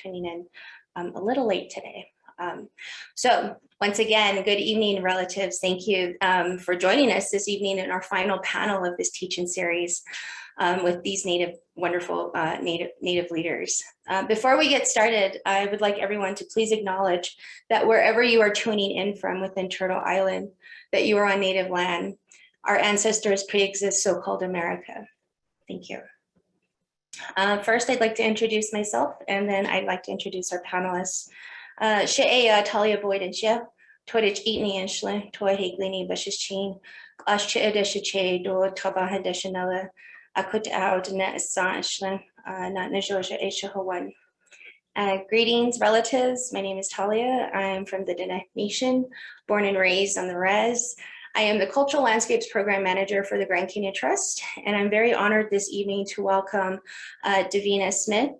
tuning in a little late today. So once again, good evening, relatives. Thank you for joining us this evening in our final panel of this teaching series with these wonderful Native leaders. Before we get started, I would like everyone to please acknowledge that wherever you are tuning in from within Turtle Island, that you are on Native land. Our ancestors pre-exist so-called America. Thank you. First, I'd like to introduce myself, and then I'd like to introduce our panelists. She'e Talia Boyd and She, Torich Eatney and Shle, Toy Higlini Bashichin, Ash Edeshiche, Do Tabaha Deshanella, Akut out Net San Shle, Not Najoja Eshahawan. Greetings, relatives. My name is Talia. I am from the Diné Nation, born and raised on the Res. I am the Cultural Landscapes Program Manager for the Grand Canyon Trust, and I'm very honored this evening to welcome Davina Smith.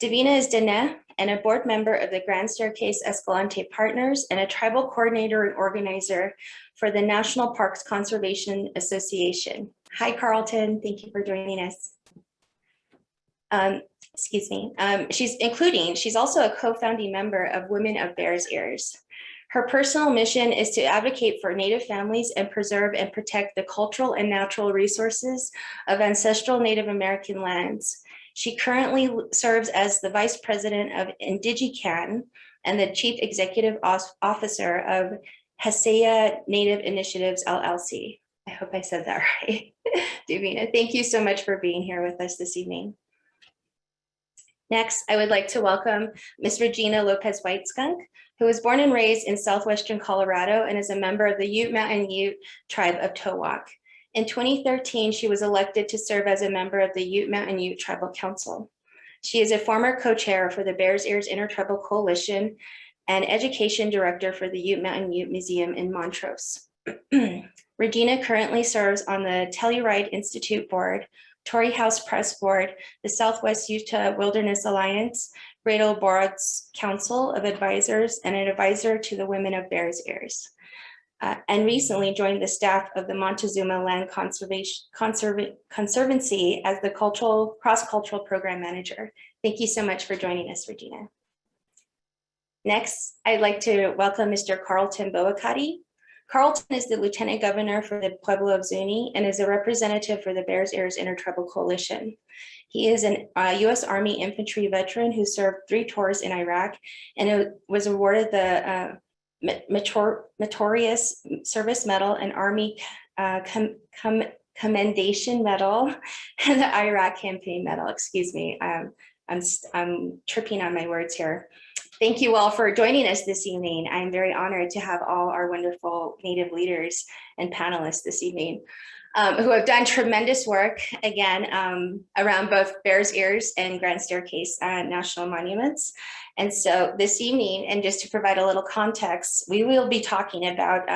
Davina is Diné and a board member of the Grand Staircase Escalante Partners and a tribal coordinator and organizer for the National Parks Conservation Association. Hi, Carlton. Thank you for joining us. Excuse me. She's also a co-founding member of Women of Bears Ears. Her personal mission is to advocate for Native families and preserve and protect the cultural and natural resources of ancestral Native American lands. She currently serves as the Vice President of IndigiCan and the Chief Executive Officer of Hesea Native Initiatives, LLC. I hope I said that right. Davina, thank you so much for being here with us this evening. Next, I would like to welcome Ms. Regina Lopez-Whiteskunk, who was born and raised in southwestern Colorado and is a member of the Ute Mountain Ute tribe of Towak. In 2013, she was elected to serve as a member of the Ute Mountain Ute Tribal Council. She is a former co-chair for the Bears Ears Intertribal Coalition and education director for the Ute Mountain Ute Museum in Montrose. Regina currently serves on the Telluride Institute Board, Torrey House Press Board, the Southwest Utah Wilderness Alliance, Great Board's Council of Advisors, and an advisor to the Women of Bears Ears. And recently joined the staff of the Montezuma Land Conservancy as the cross-cultural program manager. Thank you so much for joining us, Regina. Next, I'd like to welcome Mr. Carleton Bowekaty. Carlton is the Lieutenant Governor for the Pueblo of Zuni and is a representative for the Bears Ears Intertribal Coalition. He is a U.S. Army infantry veteran who served 3 tours in Iraq and was awarded the Meritorious Service Medal and Army Commendation Medal and the Iraq Campaign Medal. Excuse me, I'm tripping on my words here. Thank you all for joining us this evening. I'm very honored to have all our wonderful Native leaders and panelists this evening who have done tremendous work, again, around both Bears Ears and Grand Staircase National Monuments. And so this evening, and just to provide a little context, we will be talking about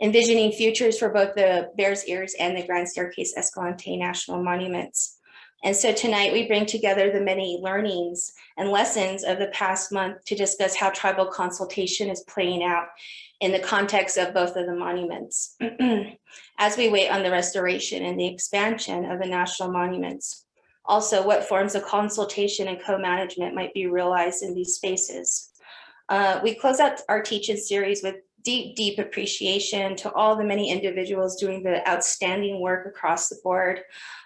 envisioning futures for both the Bears Ears and the Grand Staircase Escalante National Monuments. And so tonight we bring together the many learnings and lessons of the past month to discuss how tribal consultation is playing out in the context of both of the monuments as we wait on the restoration and the expansion of the national monuments. Also, what forms of consultation and co-management might be realized in these spaces. We close out our teaching series with deep appreciation to all the many individuals doing the outstanding work across the board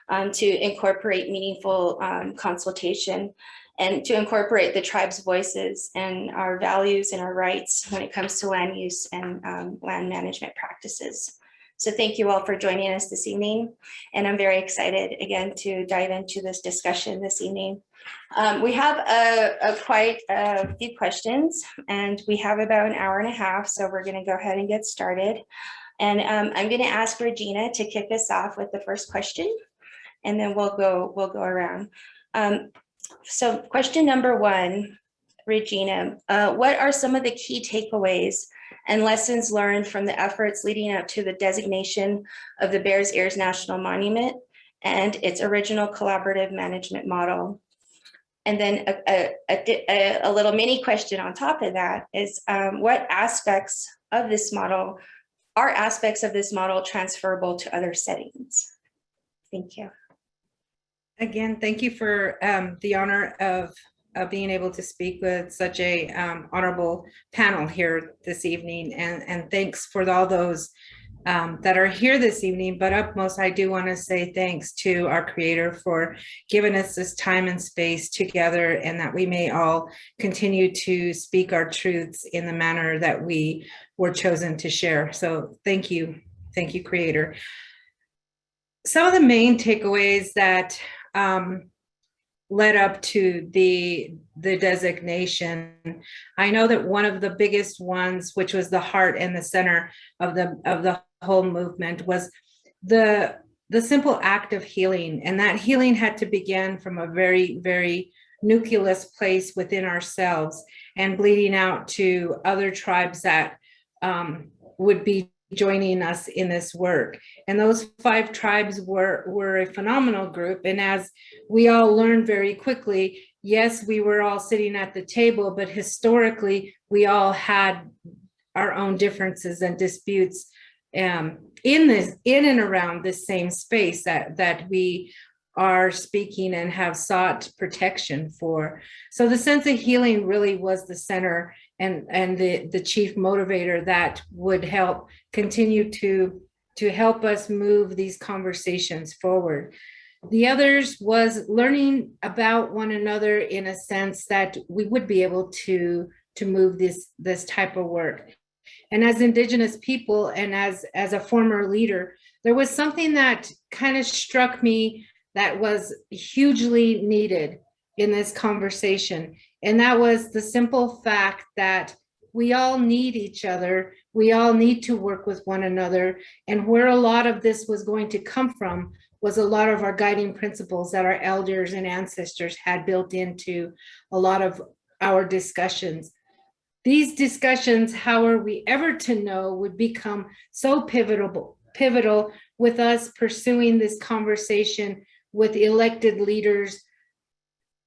to incorporate meaningful consultation and to incorporate the tribe's voices and our values and our rights when it comes to land use and land management practices. So thank you all for joining us this evening. And I'm very excited again to dive into this discussion this evening. We have quite a few questions and we have about an hour and a half. So we're gonna go ahead and get started. And I'm gonna ask Regina to kick us off with the first question and then we'll go around. So question number 1, Regina, what are some of the key takeaways and lessons learned from the efforts leading up to the designation of the Bears Ears National Monument and its original collaborative management model? And then a little mini question on top of that is what aspects of this model transferable to other settings? Thank you. Again, thank you for the honor of being able to speak with such a honorable panel here this evening, and thanks for all those that are here this evening. But upmost, I do want to say thanks to our Creator for giving us this time and space together, and that we may all continue to speak our truths in the manner that we were chosen to share. So thank you, Creator. Some of the main takeaways that led up to the designation, I know that one of the biggest ones, which was the heart and the center of the whole movement, was the simple act of healing. And that healing had to begin from a very, very nucleus place within ourselves, and bleeding out to other tribes that would be joining us in this work. And those 5 tribes were a phenomenal group. And as we all learned very quickly, yes, we were all sitting at the table, but historically, we all had our own differences and disputes in and around this same space that we are speaking and have sought protection for. So the sense of healing really was the center and the chief motivator that would help continue to help us move these conversations forward. The others was learning about one another in a sense that we would be able to move this type of work. And as Indigenous people and as a former leader, there was something that kind of struck me that was hugely needed in this conversation. And that was the simple fact that we all need each other. We all need to work with one another. And where a lot of this was going to come from was a lot of our guiding principles that our elders and ancestors had built into a lot of our discussions. These discussions, how are we ever to know, would become so pivotal with us pursuing this conversation with elected leaders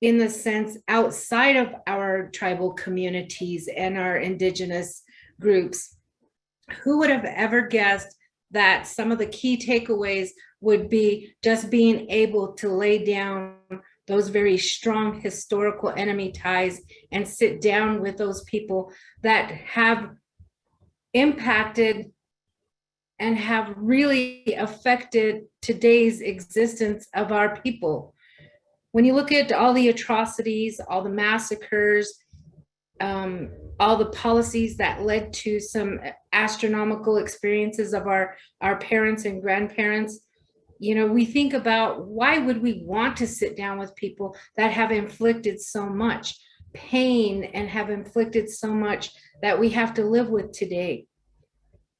in the sense outside of our tribal communities and our Indigenous groups. Who would have ever guessed that some of the key takeaways would be just being able to lay down those very strong historical enemy ties and sit down with those people that have impacted and have really affected today's existence of our people. When you look at all the atrocities, all the massacres, all the policies that led to some astronomical experiences of our parents and grandparents, you know, we think about why would we want to sit down with people that have inflicted so much pain and have inflicted so much that we have to live with today?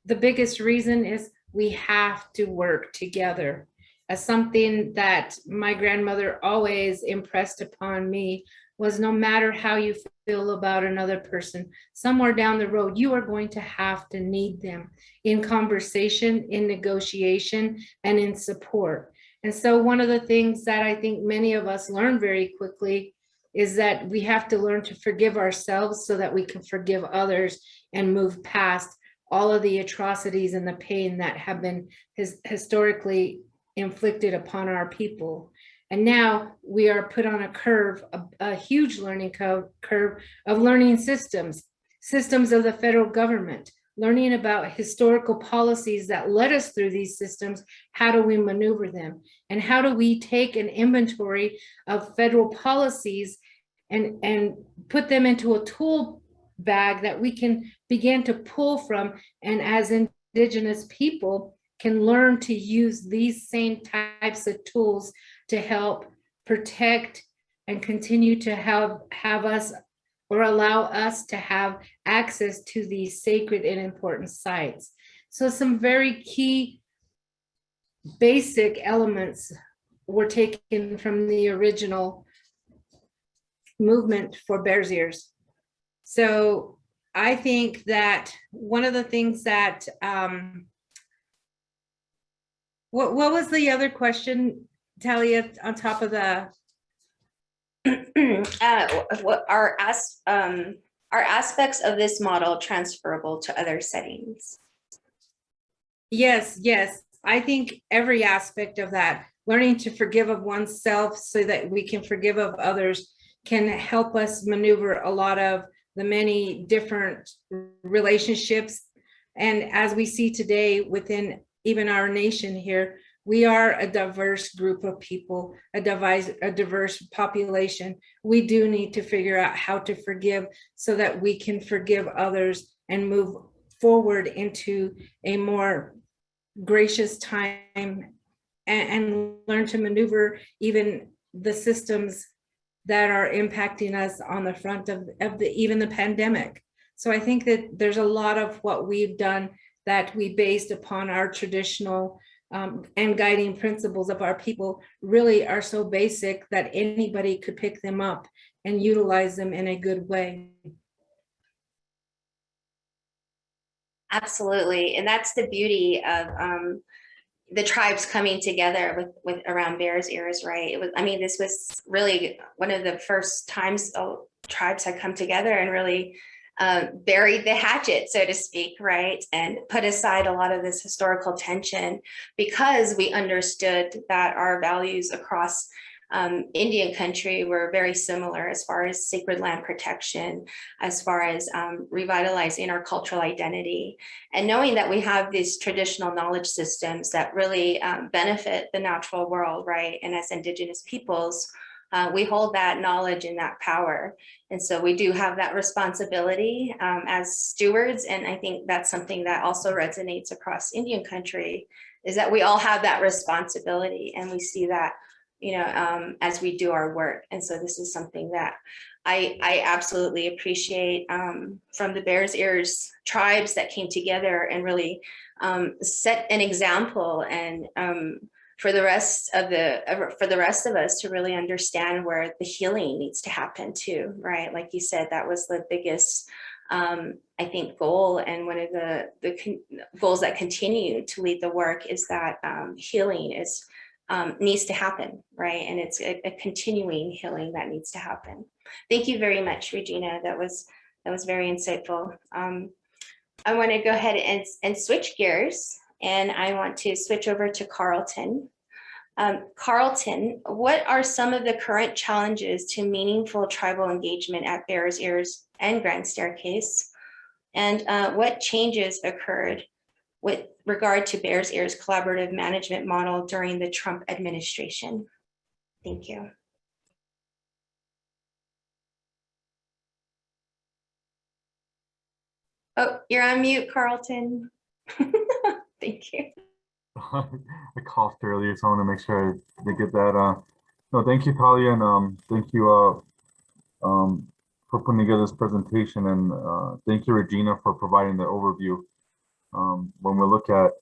The biggest reason is we have to work together. As something that my grandmother always impressed upon me was, no matter how you feel about another person, somewhere down the road, you are going to have to need them in conversation, in negotiation, and in support. And so one of the things that I think many of us learn very quickly is that we have to learn to forgive ourselves so that we can forgive others and move past all of the atrocities and the pain that have been historically inflicted upon our people. And now we are put on a curve, a huge learning curve of learning systems of the federal government, learning about historical policies that led us through these systems. How do we maneuver them? And how do we take an inventory of federal policies and put them into a tool bag that we can begin to pull from, and as Indigenous people can learn to use these same types of tools to help protect and continue to have us, or allow us to have access to these sacred and important sites. So some very key basic elements were taken from the original movement for Bears Ears. So I think that one of the things that, what was the other question, Talia, on top of the? What are aspects of this model transferable to other settings? Yes. I think every aspect of that, learning to forgive of oneself so that we can forgive of others, can help us maneuver a lot of the many different relationships. And as we see today within even our nation here, we are a diverse group of people, a diverse population. We do need to figure out how to forgive so that we can forgive others and move forward into a more gracious time and learn to maneuver even the systems that are impacting us on the front of even the pandemic. So I think that there's a lot of what we've done that we based upon our traditional and guiding principles of our people really are so basic that anybody could pick them up and utilize them in a good way. Absolutely. And that's the beauty of the tribes coming together with around Bears Ears, right? It was, I mean, this was really one of the first times tribes had come together and really buried the hatchet, so to speak, right? And put aside a lot of this historical tension because we understood that our values across Indian country were very similar as far as sacred land protection, as far as revitalizing our cultural identity, and knowing that we have these traditional knowledge systems that really benefit the natural world, right? And as Indigenous peoples, we hold that knowledge and that power. And so we do have that responsibility as stewards. And I think that's something that also resonates across Indian country, is that we all have that responsibility, and we see that, you know, as we do our work. And so this is something that I absolutely appreciate from the Bears Ears tribes that came together and really set an example, and for the rest of us to really understand where the healing needs to happen too, right? Like you said, that was the biggest I think goal, and one of the goals that continue to lead the work is that healing is needs to happen, right? And it's a continuing healing that needs to happen. Thank you very much, Regina. That was very insightful. I want to go ahead and switch gears, and I want to switch over to Carlton. Carlton, what are some of the current challenges to meaningful tribal engagement at Bears Ears and Grand Staircase? And what changes occurred with regard to Bears Ears collaborative management model during the Trump administration? Thank you. Oh, you're on mute, Carlton. Thank you. I coughed earlier, so I want to make sure I get that. No, thank you, Talia, and thank you for putting together this presentation, and thank you, Regina, for providing the overview. When we look at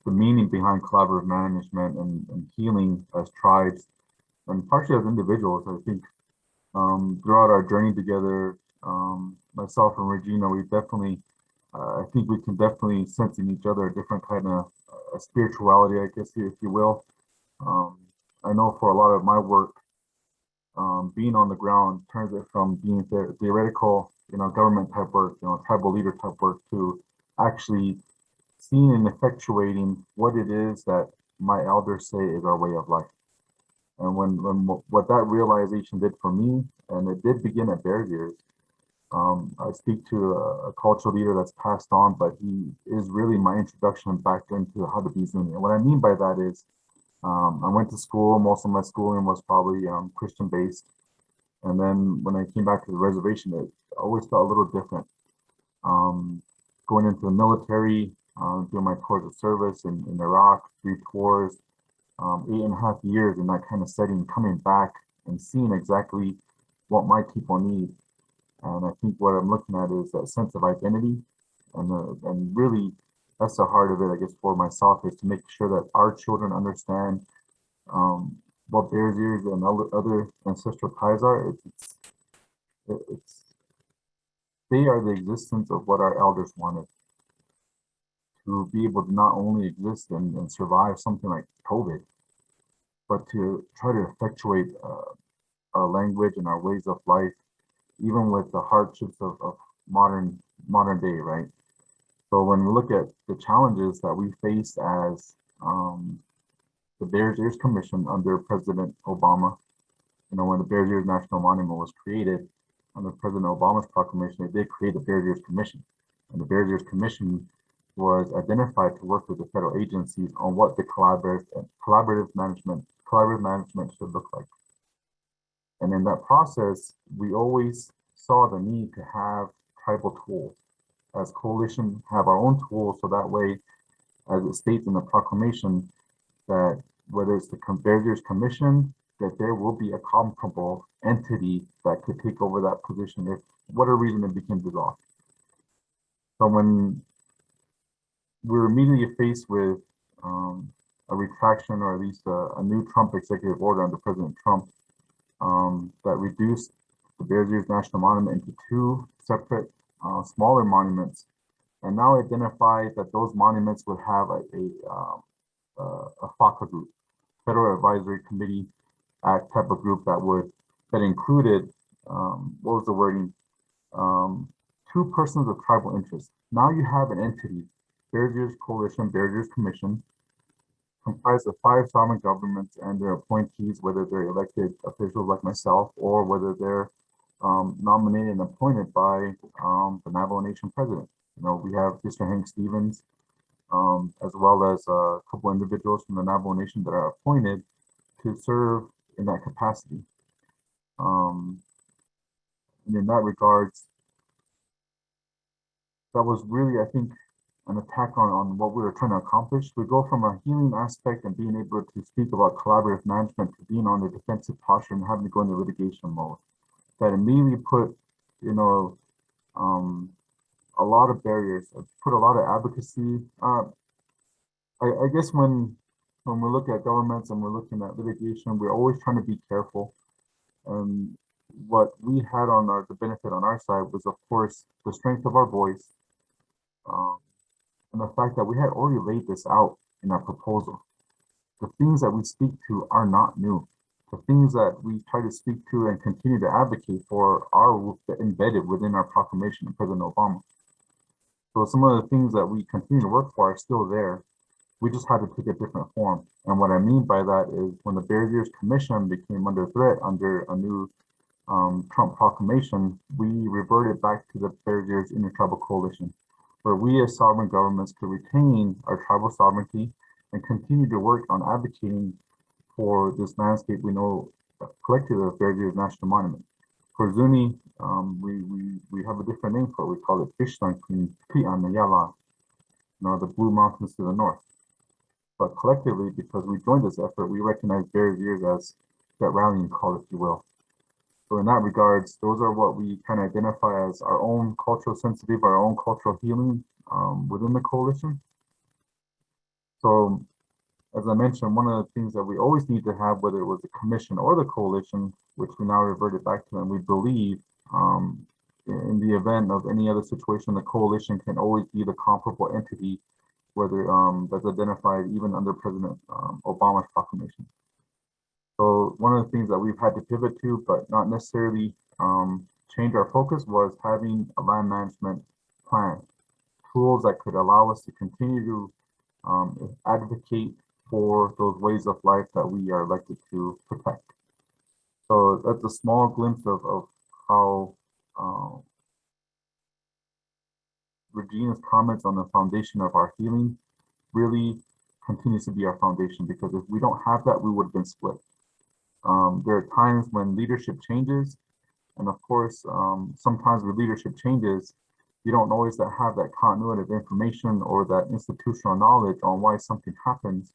the meaning behind collaborative management and healing as tribes, and partially as individuals, I think throughout our journey together, myself and Regina, we definitely, I think we can definitely sense in each other a different kind of spirituality, I guess, if you will. I know for a lot of my work, being on the ground turns it from being theoretical, government type work, tribal leader type work, to actually seeing and effectuating what it is that my elders say is our way of life. And when what that realization did for me, and it did begin at Bears Ears. I speak to a cultural leader that's passed on, but he is really my introduction back into how to be Zuni. And what I mean by that is, I went to school. Most of my schooling was probably Christian based. And then when I came back to the reservation, it always felt a little different. Going into the military, doing my tours of service in Iraq, 3 tours, 8.5 years in that kind of setting, coming back and seeing exactly what my people need. And I think what I'm looking at is that sense of identity, and really that's the heart of it, I guess, for myself, is to make sure that our children understand what Bears Ears and other ancestral ties are. It's they are the existence of what our elders wanted, to be able to not only exist and survive something like COVID, but to try to effectuate our language and our ways of life, even with the hardships of modern day, right? So when we look at the challenges that we face as the Bears Ears Commission under President Obama, when the Bears Ears National Monument was created under President Obama's proclamation, they did create the Bears Ears Commission. And the Bears Ears Commission was identified to work with the federal agencies on what the collaborative management should look like. And in that process, we always saw the need to have tribal tools. As coalition, have our own tools, so that way, as it states in the proclamation, that whether it's the Bears Ears Commission, that there will be a comparable entity that could take over that position if, for whatever reason, it became dissolved. So when we're immediately faced with a retraction, or at least a new Trump executive order under President Trump that reduced the Bears Ears National Monument into two separate smaller monuments, and now identified that those monuments would have a FACA group, Federal Advisory Committee Act type of group that included what was the wording? Two persons of tribal interest. Now you have an entity, Bears Ears Coalition, Bears Ears Commission, comprised of 5 sovereign governments and their appointees, whether they're elected officials like myself or whether they're nominated and appointed by the Navajo Nation president. We have Mr. Hank Stevens, as well as a couple individuals from the Navajo Nation that are appointed to serve in that capacity. And in that regards, that was really, I think, an attack on what we were trying to accomplish. We go from a healing aspect and being able to speak about collaborative management to being on the defensive posture and having to go into litigation mode. That immediately put, a lot of barriers, put a lot of advocacy. I guess when we look at governments and we're looking at litigation, we're always trying to be careful. And what we had on the benefit on our side was, of course, the strength of our voice, and the fact that we had already laid this out in our proposal. The things that we speak to are not new. The things that we try to speak to and continue to advocate for are embedded within our proclamation of President Obama. So some of the things that we continue to work for are still there. We just had to take a different form. And what I mean by that is when the Bears Ears Commission became under threat under a new Trump proclamation, we reverted back to the Bears Ears Intertribal Coalition, where we as sovereign governments could retain our tribal sovereignty and continue to work on advocating for this landscape we know collectively of Bears Ears National Monument. For Zuni, we have a different name for it. We call it Fishline Queen, Pi'an Yala, the Blue Mountains to the north. But collectively, because we joined this effort, we recognize Bears Ears as that rallying call, if you will. So in that regards, those are what we kind of identify as our own cultural sensitive, our own cultural healing within the coalition. So as I mentioned, one of the things that we always need to have, whether it was the commission or the coalition, which we now reverted back to, and we believe in the event of any other situation, the coalition can always be the comparable entity, whether that's identified even under President Obama's proclamation. So one of the things that we've had to pivot to, but not necessarily change our focus, was having a land management plan, tools that could allow us to continue to advocate for those ways of life that we are elected to protect. So that's a small glimpse of how Regina's comments on the foundation of our healing really continues to be our foundation, because if we don't have that, we would have been split. There are times when leadership changes, and of course, sometimes when leadership changes, you don't always have that continuity of information or that institutional knowledge on why something happens.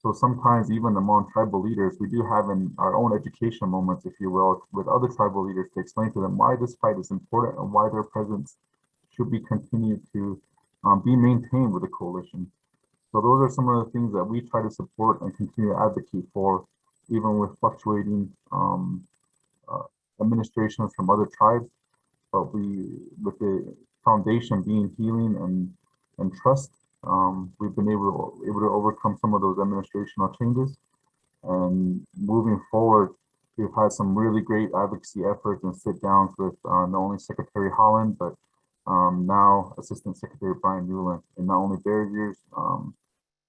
So sometimes even among tribal leaders, we do have in our own education moments, if you will, with other tribal leaders to explain to them why this fight is important and why their presence should be continued to be maintained with the coalition. So those are some of the things that we try to support and continue to advocate for, even with fluctuating administrations from other tribes. But with the foundation being healing and trust, we've been able to overcome some of those administrational changes. And moving forward, we've had some really great advocacy efforts and sit downs with not only Secretary Holland, but now Assistant Secretary Brian Newland, and not only Bears Ears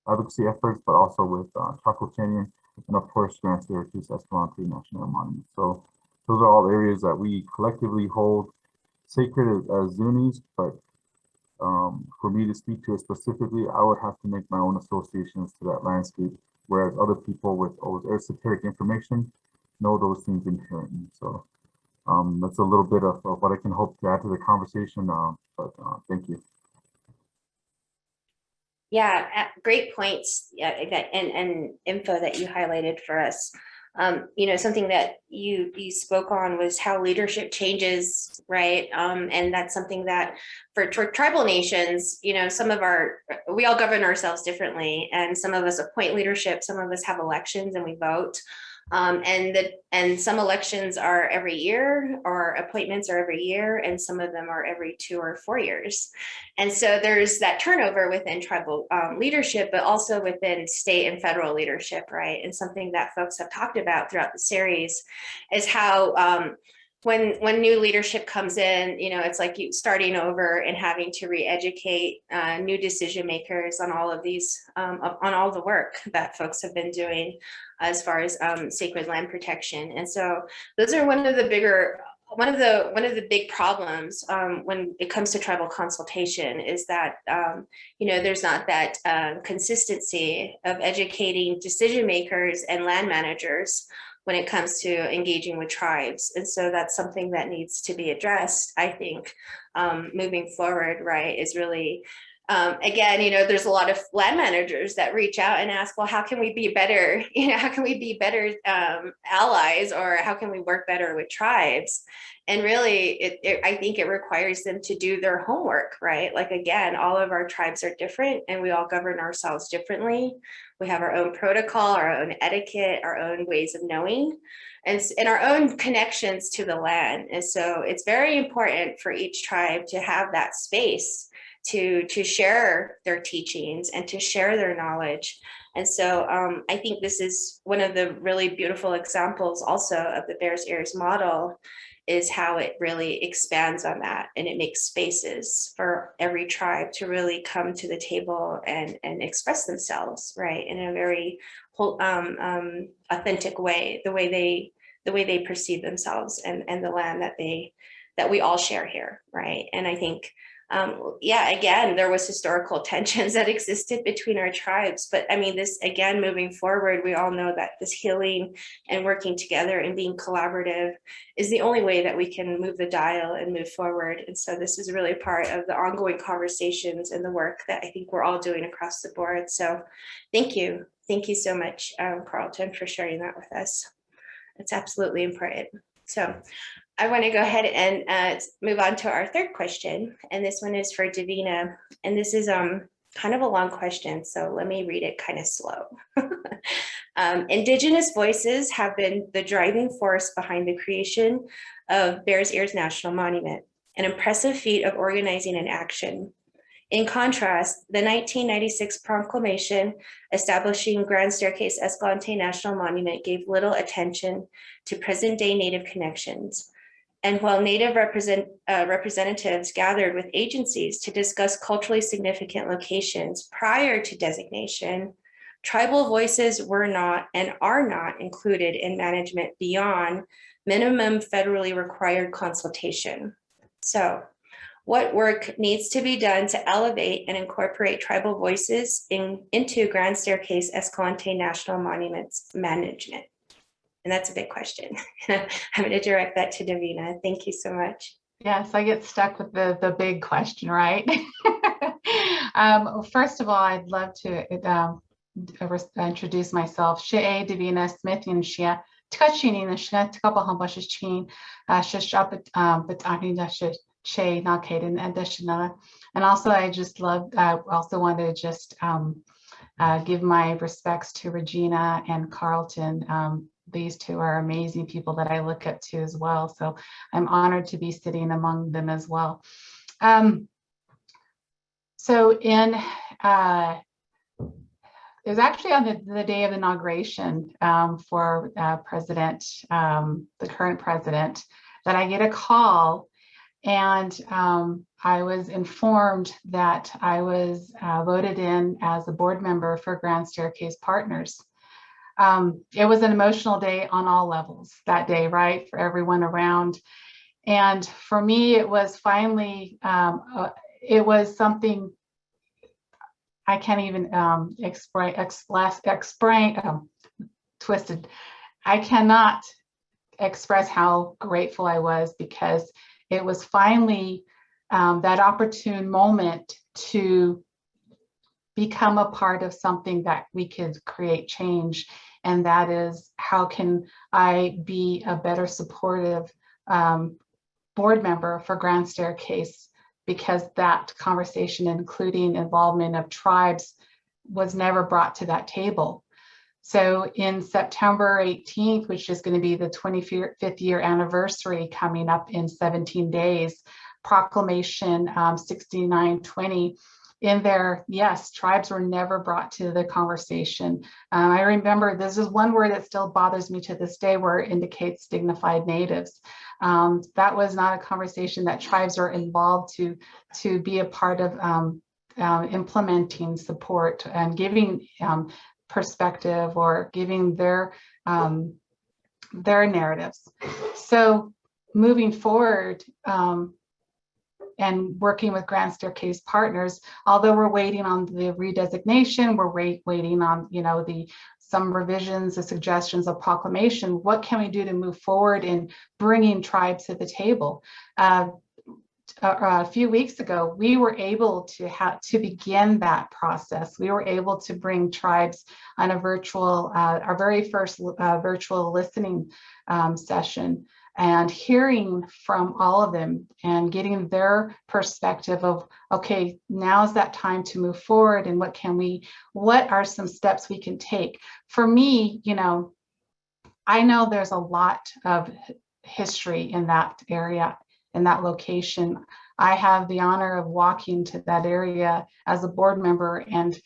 advocacy efforts, but also with Chaco Canyon and of course, Grand Staircase Escalante National Monument. So those are all areas that we collectively hold sacred as Zunis, but for me to speak to it specifically, I would have to make my own associations to that landscape, whereas other people with esoteric information know those things inherently. So that's a little bit of what I can hope to add to the conversation, but thank you. Yeah, great points. Yeah, and info that you highlighted for us. You know, something that you spoke on was how leadership changes, right? And that's something that for tribal nations, you know, we all govern ourselves differently, and some of us appoint leadership, some of us have elections and we vote. And some elections are every year, or appointments are every year, and some of them are every 2 or 4 years. And so there's that turnover within tribal leadership, but also within state and federal leadership, right? And something that folks have talked about throughout the series is how when new leadership comes in, you know, it's like you starting over and having to re-educate new decision makers on all of these, on all the work that folks have been doing as far as sacred land protection. And so those are one of the big problems when it comes to tribal consultation is that, you know, there's not that consistency of educating decision makers and land managers when it comes to engaging with tribes. And so that's something that needs to be addressed, I think, moving forward, right, is really, again, you know, there's a lot of land managers that reach out and ask, well, how can we be better? You know, how can we be better allies, or how can we work better with tribes? And really, I think it requires them to do their homework, right? Like, again, all of our tribes are different and we all govern ourselves differently. We have our own protocol, our own etiquette, our own ways of knowing, and our own connections to the land. And so it's very important for each tribe to have that space to share their teachings and to share their knowledge. And so I think this is one of the really beautiful examples also of the Bears Ears model, is how it really expands on that, and it makes spaces for every tribe to really come to the table and express themselves, right, in a very authentic way, the way they perceive themselves and the land that we all share here, right? And I think yeah, again, there was historical tensions that existed between our tribes, but I mean, this, again, moving forward, we all know that this healing and working together and being collaborative is the only way that we can move the dial and move forward. And so this is really part of the ongoing conversations and the work that I think we're all doing across the board. So thank you so much, Carlton, for sharing that with us. It's absolutely important. So I want to go ahead and move on to our third question. And this one is for Davina. And this is kind of a long question, so let me read it kind of slow. Indigenous voices have been the driving force behind the creation of Bears Ears National Monument, an impressive feat of organizing and action. In contrast, the 1996 proclamation establishing Grand Staircase Escalante National Monument gave little attention to present-day Native connections. And while Native representatives gathered with agencies to discuss culturally significant locations prior to designation, tribal voices were not and are not included in management beyond minimum federally required consultation. So, what work needs to be done to elevate and incorporate tribal voices into Grand Staircase Escalante National Monuments management? And that's a big question. I'm going to direct that to Davina. Thank you so much. Yes, I get stuck with the big question, right? First of all, I'd love to introduce myself. She'e Davina Smith and Shia Tkachini and Shia Tkapa Hambashish Chin, Shishap Betani She Nakaden and Deshana. And also I just love, I also want to just give my respects to Regina and Carlton. These two are amazing people that I look up to as well. So I'm honored to be sitting among them as well. So it was actually on the day of inauguration for President, the current president, that I get a call, and I was informed that I was voted in as a board member for Grand Staircase Partners. It was an emotional day on all levels that day, right? For everyone around. And for me, it was finally, it was something I can't even twisted. I cannot express how grateful I was, because it was finally that opportune moment to become a part of something that we could create change. And that is, how can I be a better supportive board member for Grand Staircase, because that conversation, including involvement of tribes, was never brought to that table. So in September 18th, which is going to be the 25th year anniversary coming up in 17 days, Proclamation 6920, in there, yes, tribes were never brought to the conversation. I remember this is one word that still bothers me to this day, where it indicates dignified natives. That was not a conversation that tribes were involved to be a part of implementing support and giving perspective, or giving their narratives. So moving forward, and working with Grand Staircase Partners, although we're waiting on the redesignation, we're waiting on, some revisions, the suggestions of proclamation. What can we do to move forward in bringing tribes to the table? A few weeks ago, we were able to begin that process. We were able to bring tribes on a virtual, our very first virtual listening session, and hearing from all of them and getting their perspective of, okay, now's that time to move forward, and what are some steps we can take? For me, I know there's a lot of history in that area, in that location. I have the honor of walking to that area as a board member, and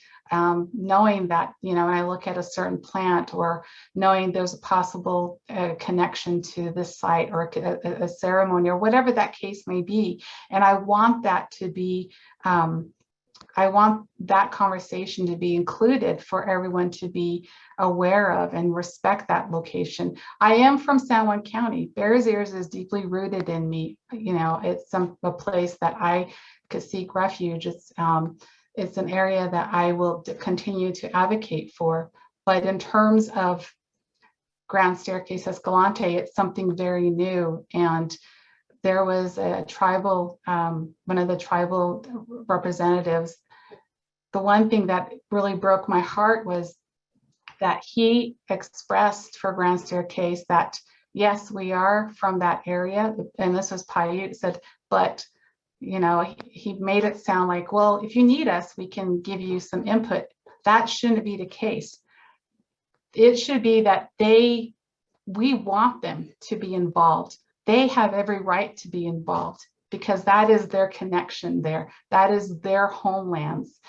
knowing that, when I look at a certain plant, or knowing there's a possible connection to this site, or a ceremony, or whatever that case may be. And I want that to be, I want that conversation to be included, for everyone to be aware of and respect that location. I am from San Juan County. Bears Ears is deeply rooted in me. It's a place that I could seek refuge. It's an area that I will continue to advocate for. But in terms of Grand Staircase Escalante, it's something very new. And there was a tribal, one of the tribal representatives. The one thing that really broke my heart was that he expressed for Grand Staircase that, yes, we are from that area, and this was Paiute, said, but he made it sound like, well, if you need us, we can give you some input. That shouldn't be the case. It should be that we want them to be involved. They have every right to be involved, because that is their connection there. That is their homelands.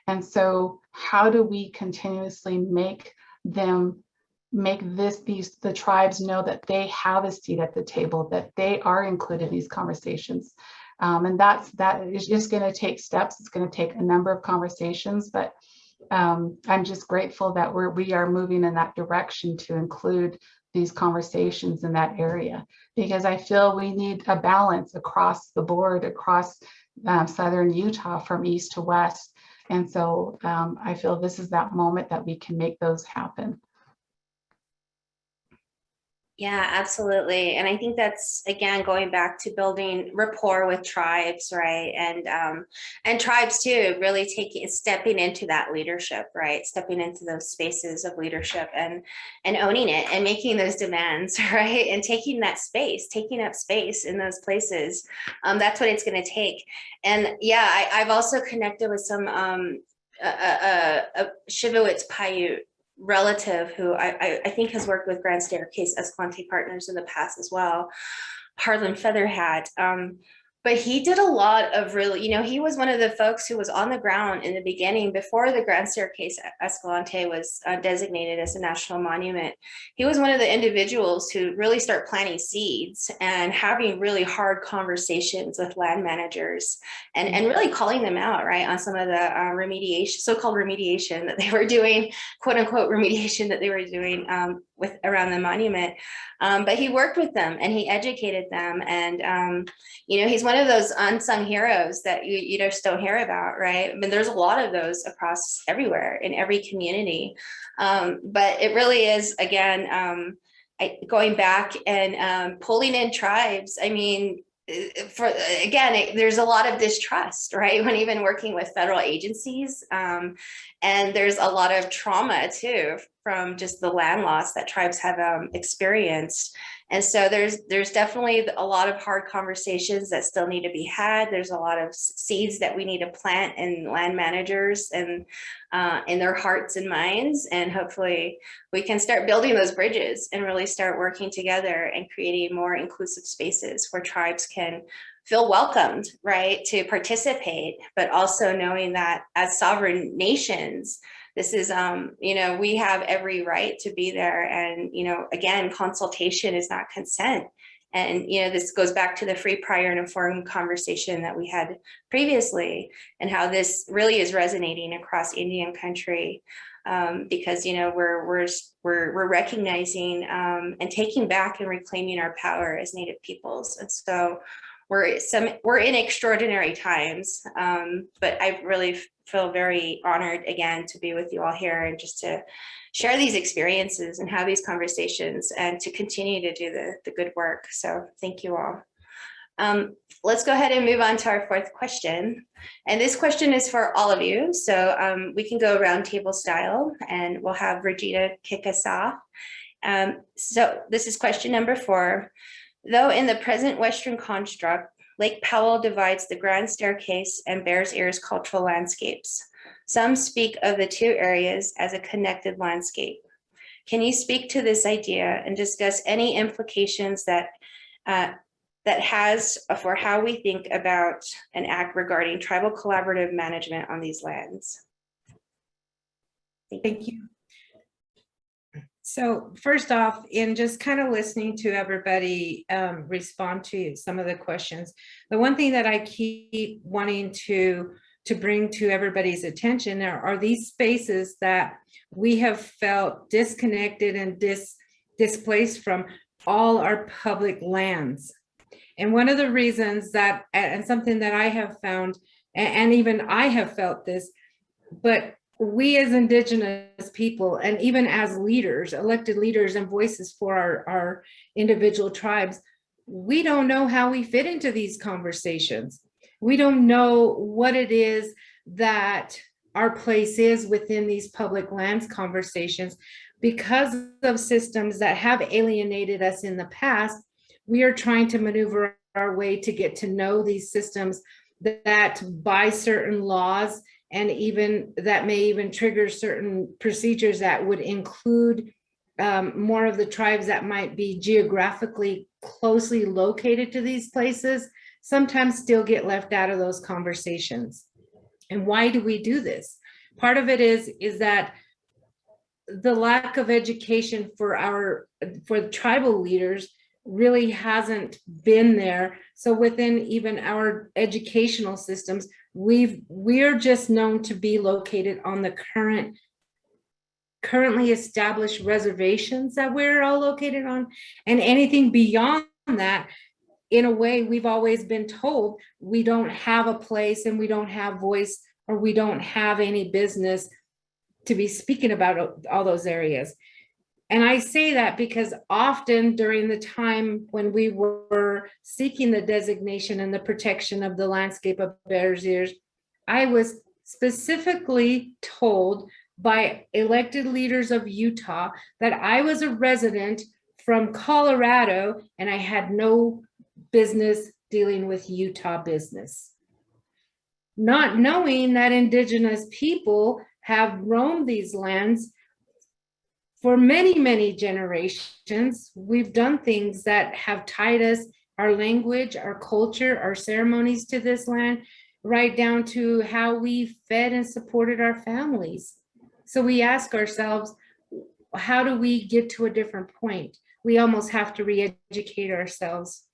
And so how do we continuously make the tribes know that they have a seat at the table, that they are included in these conversations? And that is just going to take steps. It's going to take a number of conversations, but I'm just grateful that we are moving in that direction to include these conversations in that area, because I feel we need a balance across the board, across Southern Utah, from east to west. And so I feel this is that moment that we can make those happen. Yeah, absolutely. And I think that's, again, going back to building rapport with tribes, right? And tribes too, really stepping into that leadership, right? Stepping into those spaces of leadership and owning it and making those demands, right? And taking up space in those places. That's what it's going to take. And yeah, I've also connected with some Shivowitz Paiute relative who I think has worked with Grand Staircase Escalante Partners in the past as well, Harlan Featherhat. but he did a lot of really, he was one of the folks who was on the ground in the beginning before the Grand Staircase Escalante was designated as a national monument. He was one of the individuals who really start planting seeds and having really hard conversations with land managers and really calling them out, right, on some of the remediation, so-called remediation that they were doing, quote unquote remediation that they were doing with around the monument. But he worked with them and he educated them. And, he's one of those unsung heroes that you just don't hear about, right? I mean, there's a lot of those across everywhere in every community. But it really is, again, going back and pulling in tribes. I mean, there's a lot of distrust, right? When even working with federal agencies, and there's a lot of trauma too from just the land loss that tribes have experienced. And so there's definitely a lot of hard conversations that still need to be had. There's a lot of seeds that we need to plant in land managers and in their hearts and minds. And hopefully we can start building those bridges and really start working together and creating more inclusive spaces where tribes can feel welcomed, right, to participate, but also knowing that as sovereign nations, this is, we have every right to be there. And, again, consultation is not consent. And, this goes back to the free, prior, and informed conversation that we had previously, and how this really is resonating across Indian country, because, we're recognizing and taking back and reclaiming our power as Native peoples. And so we're in extraordinary times, but I really feel very honored again to be with you all here and just to share these experiences and have these conversations and to continue to do the good work. So thank you all. Let's go ahead and move on to our fourth question. And this question is for all of you. So we can go round table style and we'll have Regina kick us off. So this is question number 4. Though in the present Western construct, Lake Powell divides the Grand Staircase and Bears Ears cultural landscapes, some speak of the two areas as a connected landscape. Can you speak to this idea and discuss any implications that has for how we think about and act regarding tribal collaborative management on these lands? Thank you. So first off, in just kind of listening to everybody respond to some of the questions, the one thing that I keep wanting to bring to everybody's attention are these spaces that we have felt disconnected and displaced from all our public lands. And one of the reasons that, and something that I have found, and even I have felt this, but we as Indigenous people, and even as leaders, elected leaders and voices for our individual tribes, we don't know how we fit into these conversations. We don't know what it is that our place is within these public lands conversations because of systems that have alienated us in the past. We are trying to maneuver our way to get to know these systems that by certain laws and even that may even trigger certain procedures that would include more of the tribes that might be geographically closely located to these places, sometimes still get left out of those conversations. And why do we do this? Part of it is that the lack of education for the tribal leaders really hasn't been there. So within even our educational systems, we're just known to be located on the currently established reservations that we're all located on, and anything beyond that, in a way, we've always been told we don't have a place and we don't have voice, or we don't have any business to be speaking about all those areas. And I say that because often during the time when we were seeking the designation and the protection of the landscape of Bears Ears, I was specifically told by elected leaders of Utah that I was a resident from Colorado and I had no business dealing with Utah business. Not knowing that Indigenous people have roamed these lands for many, many generations. We've done things that have tied us our language, our culture, our ceremonies to this land, right down to how we fed and supported our families. So we ask ourselves, how do we get to a different point? We almost have to re-educate ourselves.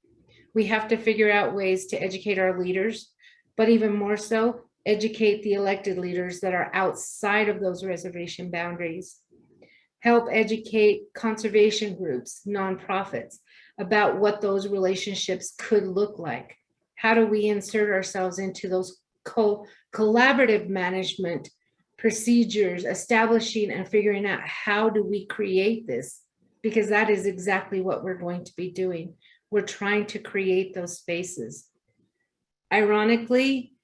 We have to figure out ways to educate our leaders, but even more so, educate the elected leaders that are outside of those reservation boundaries. Help educate conservation groups, nonprofits, about what those relationships could look like. How do we insert ourselves into those collaborative management procedures, establishing and figuring out how do we create this? Because that is exactly what we're going to be doing. We're trying to create those spaces. Ironically,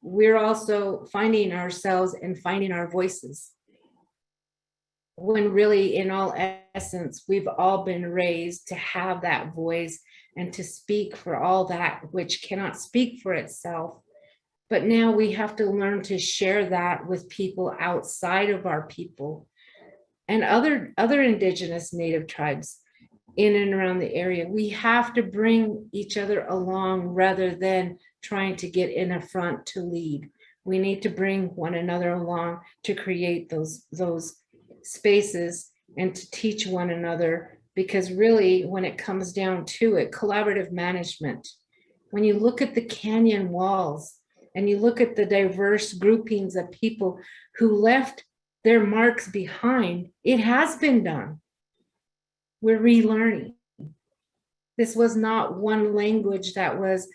we're also finding ourselves and finding our voices, when really, in all essence, we've all been raised to have that voice and to speak for all that which cannot speak for itself. But now we have to learn to share that with people outside of our people and other indigenous native tribes in and around the area. We have to bring each other along rather than trying to get in a front to lead. We need to bring one another along to create those spaces and to teach one another, because really, when it comes down to it, collaborative management, when you look at the canyon walls and you look at the diverse groupings of people who left their marks behind, it has been done. We're relearning. This was not one language that was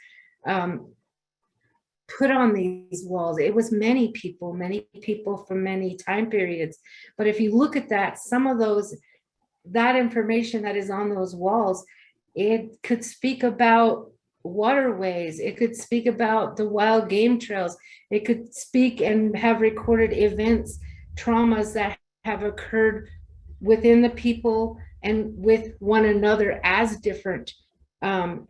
put on these walls. It was many people from many time periods. But if you look at that, some of that information that is on those walls, it could speak about waterways. It could speak about the wild game trails. It could speak and have recorded events, traumas that have occurred within the people and with one another as different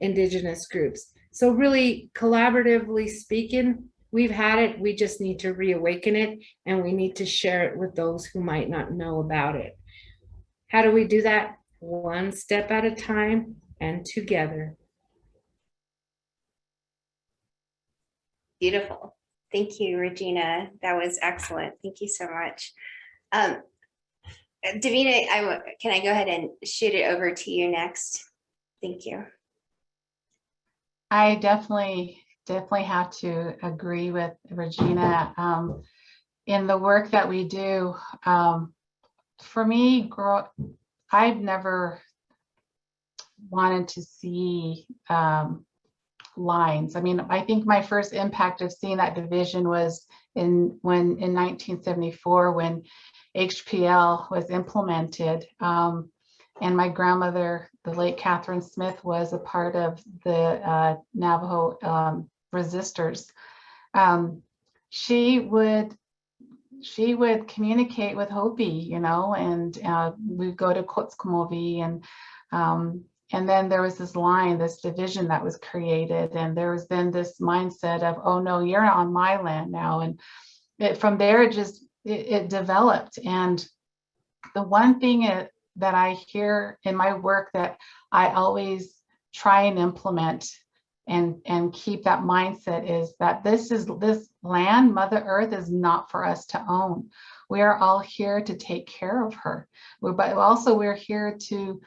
indigenous groups. So really, collaboratively speaking, we've had it. We just need to reawaken it, and we need to share it with those who might not know about it. How do we do that? One step at a time and together. Beautiful. Thank you, Regina. That was excellent. Thank you so much. Davina, can I go ahead and shoot it over to you next? Thank you. I definitely have to agree with Regina in the work that we do. For me, I've never wanted to see lines. I mean, I think my first impact of seeing that division was in 1974 when HPL was implemented. And my grandmother, the late Catherine Smith, was a part of the Navajo resistors. She would communicate with Hopi, you know, and we'd go to Kotskomovi, and then there was this line, this division that was created, and there was then this mindset of, oh no, you're on my land now, and from there it developed. And the one thing that I hear in my work that I always try and implement and keep that mindset is that this land, Mother Earth, is not for us to own. We are all here to take care of her. But also we're here to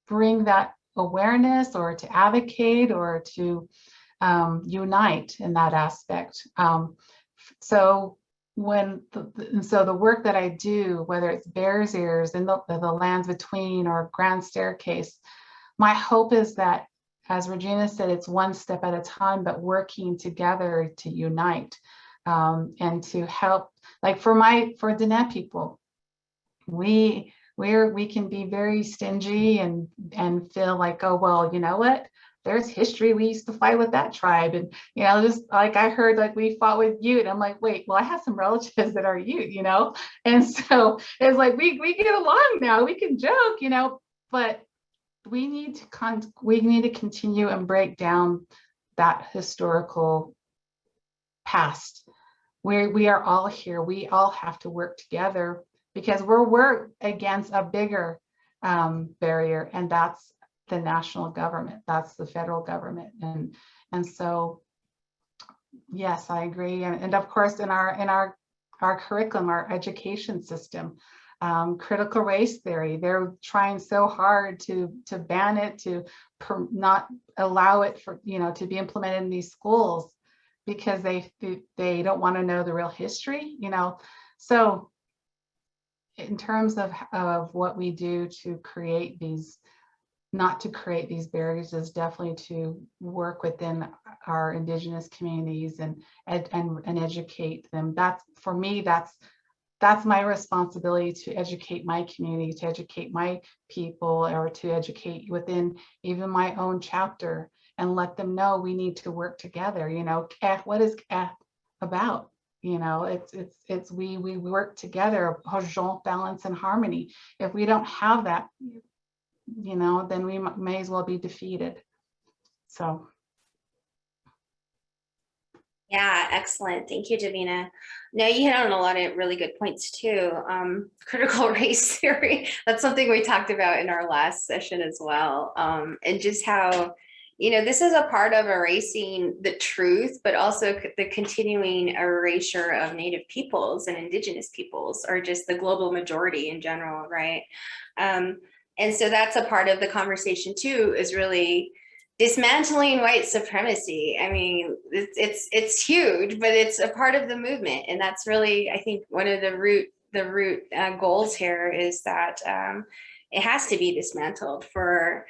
bring that awareness, or to advocate, or to unite in that aspect. So the work that I do, whether it's Bears Ears and the lands between, or Grand Staircase, my hope is that, as Regina said, it's one step at a time, but working together to unite and to help. Like for Diné people, we can be very stingy and feel like, oh well, you know what? There's history. We used to fight with that tribe, and you know, just like I heard, like we fought with Ute. And I'm like, wait, well, I have some relatives that are Ute, you know, and so it's like we get along now. We can joke, you know, but we need to continue and break down that historical past. We are all here. We all have to work together, because we're against a bigger barrier, and that's the national government. That's the federal government. And so, yes, I agree. And of course, in our curriculum, our education system, critical race theory, they're trying so hard to ban it, to not allow it for, to be implemented in these schools, because they don't want to know the real history, So in terms of what we do to create these, not to create these barriers, is definitely to work within our Indigenous communities and educate them. That's, for me, that's my responsibility, to educate my community, to educate my people, or to educate within even my own chapter, and let them know we need to work together. What is about? It's we work together, balance and harmony. If we don't have that, then we may as well be defeated. So. Yeah, excellent. Thank you, Davina. No, you hit on a lot of really good points too. Critical race theory, that's something we talked about in our last session as well. And just how, this is a part of erasing the truth, but also the continuing erasure of Native peoples and Indigenous peoples, or just the global majority in general, right? And so that's a part of the conversation too, is really dismantling white supremacy. I mean, it's huge, but it's a part of the movement, and that's really, I think, one of the root goals here is that it has to be dismantled for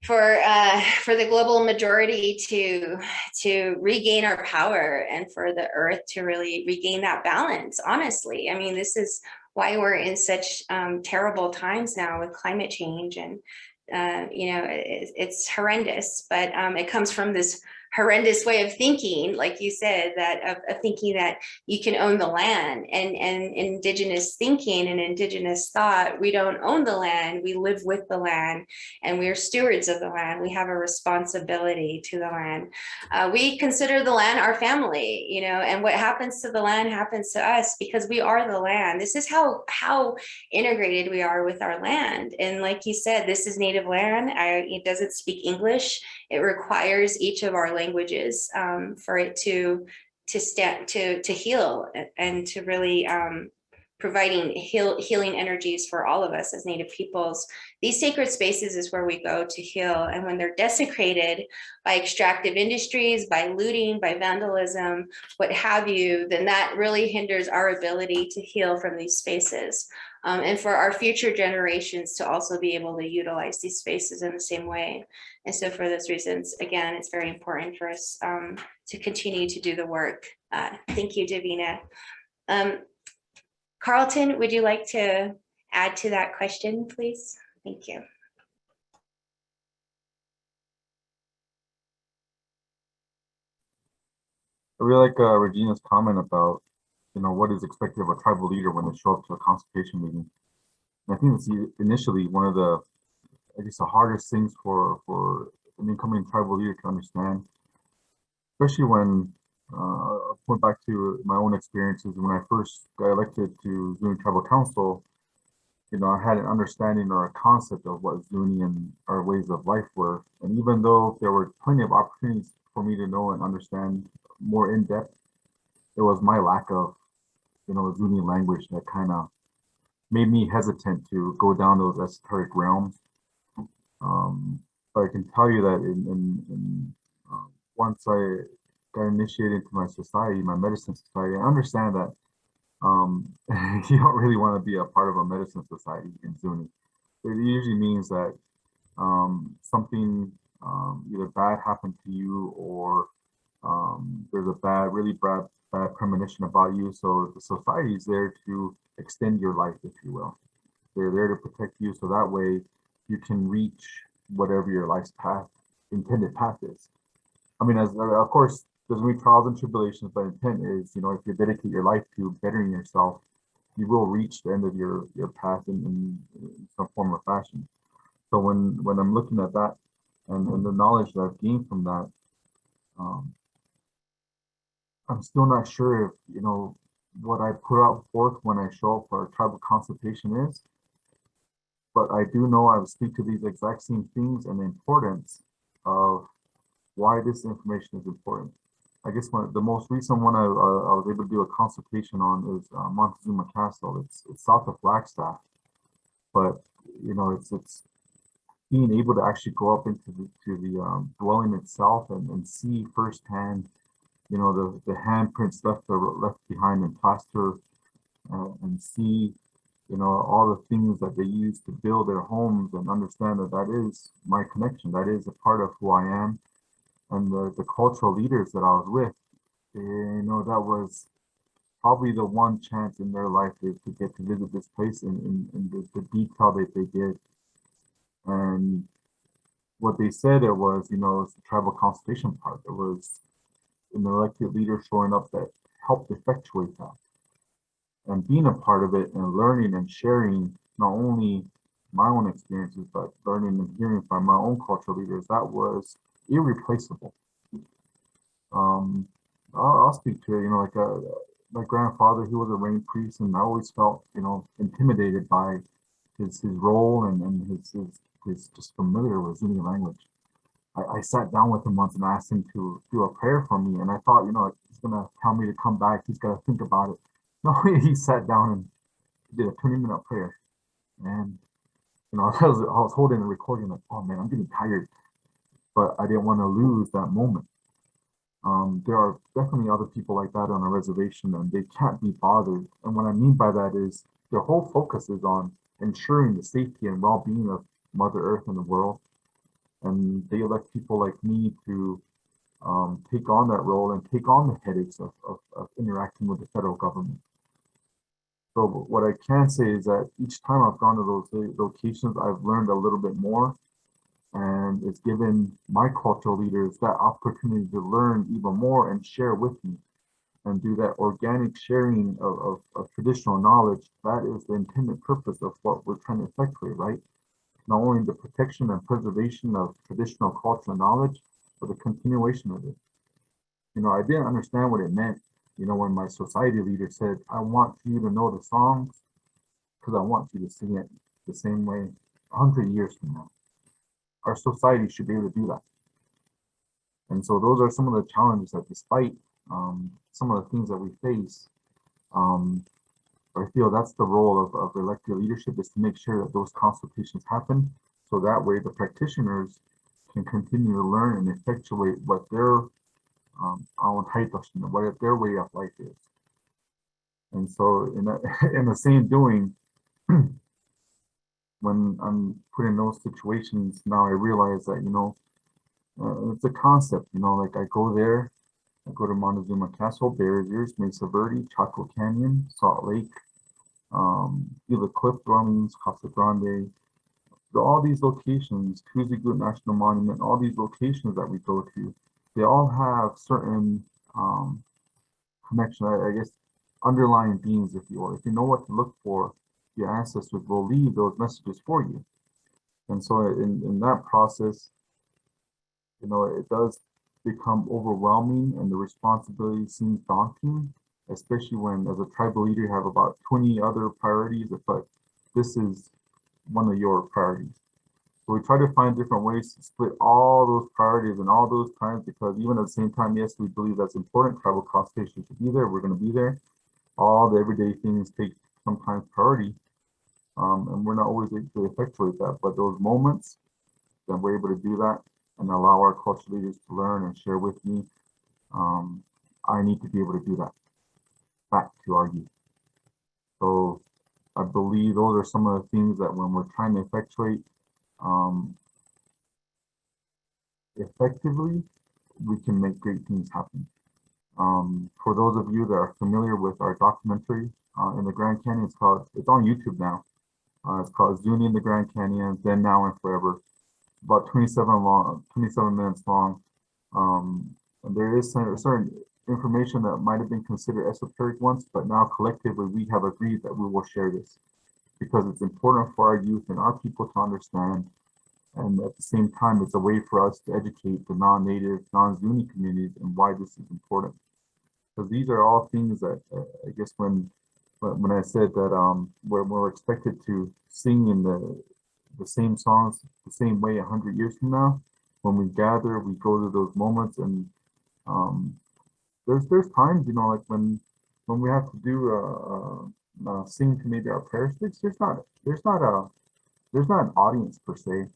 the global majority to regain our power, and for the earth to really regain that balance. Honestly, I mean, this is why we're in such terrible times now with climate change, and it's horrendous, but it comes from this horrendous way of thinking, like you said, that of thinking that you can own the land, and Indigenous thinking and Indigenous thought. We don't own the land, we live with the land, and we're stewards of the land. We have a responsibility to the land. We consider the land our family, and what happens to the land happens to us, because we are the land. This is how integrated we are with our land. And like you said, this is native land. It doesn't speak English. It requires each of our languages for it to heal, and to really providing healing energies for all of us as Native peoples. These sacred spaces is where we go to heal. And when they're desecrated by extractive industries, by looting, by vandalism, what have you, then that really hinders our ability to heal from these spaces. And for our future generations to also be able to utilize these spaces in the same way. And so for those reasons, again, it's very important for us to continue to do the work. Thank you, Davina. Carlton, would you like to add to that question, please? Thank you. I really like Regina's comment about, what is expected of a tribal leader when they show up to a consultation meeting. And I think it's initially one of the, I guess, the hardest things for an incoming tribal leader to understand, especially when I went back to my own experiences when I first got elected to Zuni Tribal Council. I had an understanding or a concept of what Zuni and our ways of life were. And even though there were plenty of opportunities for me to know and understand more in depth, it was my lack of, Zuni language that kind of made me hesitant to go down those esoteric realms. But I can tell you that once I got initiated into my society, my medicine society, I understand that you don't really want to be a part of a medicine society in Zuni. It usually means that something either bad happened to you, or there's a really bad premonition about you. So the society is there to extend your life, if you will. They're there to protect you, so that way you can reach whatever your life's intended path is. I mean, of course, there's going to be trials and tribulations, but intent is, if you dedicate your life to bettering yourself, you will reach the end of your path in some form or fashion. So when I'm looking at that and the knowledge that I've gained from that, I'm still not sure if, what I put out forth when I show up for a tribal consultation is but I do know I will speak to these exact same things and the importance of why this information is important. I guess the most recent one I was able to do a consultation on is Montezuma Castle. It's south of Flagstaff, but it's being able to actually go up into the dwelling itself and see firsthand, the handprints left behind in plaster, and see, all the things that they use to build their homes, and understand that is my connection. That is a part of who I am. And the cultural leaders that I was with, that was probably the one chance in their life to get to visit this place in the detail that they did. And what they said it was, it's the tribal consultation part. It was an elected leader showing up that helped effectuate that. And being a part of it and learning and sharing not only my own experiences, but learning and hearing from my own cultural leaders, that was irreplaceable. I'll speak to it, like my grandfather, he was a rain priest, and I always felt, intimidated by his role and his just familiar with Zuni language. I sat down with him once and asked him to do a prayer for me, and I thought, he's gonna tell me to come back. He's got to think about it. No, he sat down and did a 20-minute prayer, and I was holding the recording like, oh man, I'm getting tired, but I didn't want to lose that moment. There are definitely other people like that on a reservation, and they can't be bothered. And what I mean by that is their whole focus is on ensuring the safety and well-being of Mother Earth and the world. And they elect people like me to take on that role and take on the headaches of interacting with the federal government. So what I can say is that each time I've gone to those locations, I've learned a little bit more, and it's given my cultural leaders that opportunity to learn even more and share with me and do that organic sharing of traditional knowledge. That is the intended purpose of what we're trying to effectuate, right? Not only the protection and preservation of traditional cultural knowledge, but the continuation of it. I didn't understand what it meant, when my society leader said, I want you to know the songs because I want you to sing it the same way 100 years from now. Our society should be able to do that. And so those are some of the challenges that, despite some of the things that we face, I feel that's the role of elected leadership, is to make sure that those consultations happen, so that way the practitioners can continue to learn and effectuate what their what their way of life is. And so in the same doing, when I'm put in those situations, now I realize that, it's a concept, like I go there, I go to Montezuma Castle, Barriers, Mesa Verde, Chaco Canyon, Salt Lake, Gila Cliff Dwellings, Casa Grande, all these locations, Kuzigut National Monument, all these locations that we go to, they all have certain connection, I guess, underlying themes, if you will. If you know what to look for, your ancestors will leave those messages for you. And so in that process, it does become overwhelming, and the responsibility seems daunting, especially when, as a tribal leader, you have about 20 other priorities, but this is one of your priorities. So we try to find different ways to split all those priorities and all those times, because even at the same time, yes, we believe that's important. Tribal consultation should be there. We're going to be there. All the everyday things take sometimes priority, and we're not always able to effectuate that. But those moments that we're able to do that and allow our cultural leaders to learn and share with me, I need to be able to do that back to our youth. So I believe those are some of the things that when we're trying to effectuate effectively, we can make great things happen. For those of you that are familiar with our documentary in the Grand Canyon, it's on YouTube now. It's called Zuni in the Grand Canyon, Then, Now, and Forever. About 27 minutes long. And there is certain information that might have been considered esoteric once, but now collectively we have agreed that we will share this because it's important for our youth and our people to understand. And at the same time, it's a way for us to educate the non-native, non-Zuni communities and why this is important. Because these are all things that I guess when I said that we're expected to sing in the the same songs the same way 100 years from now. When we gather, we go to those moments, and there's times, like when we have to do sing to maybe our prayer sticks. There's not an audience per se.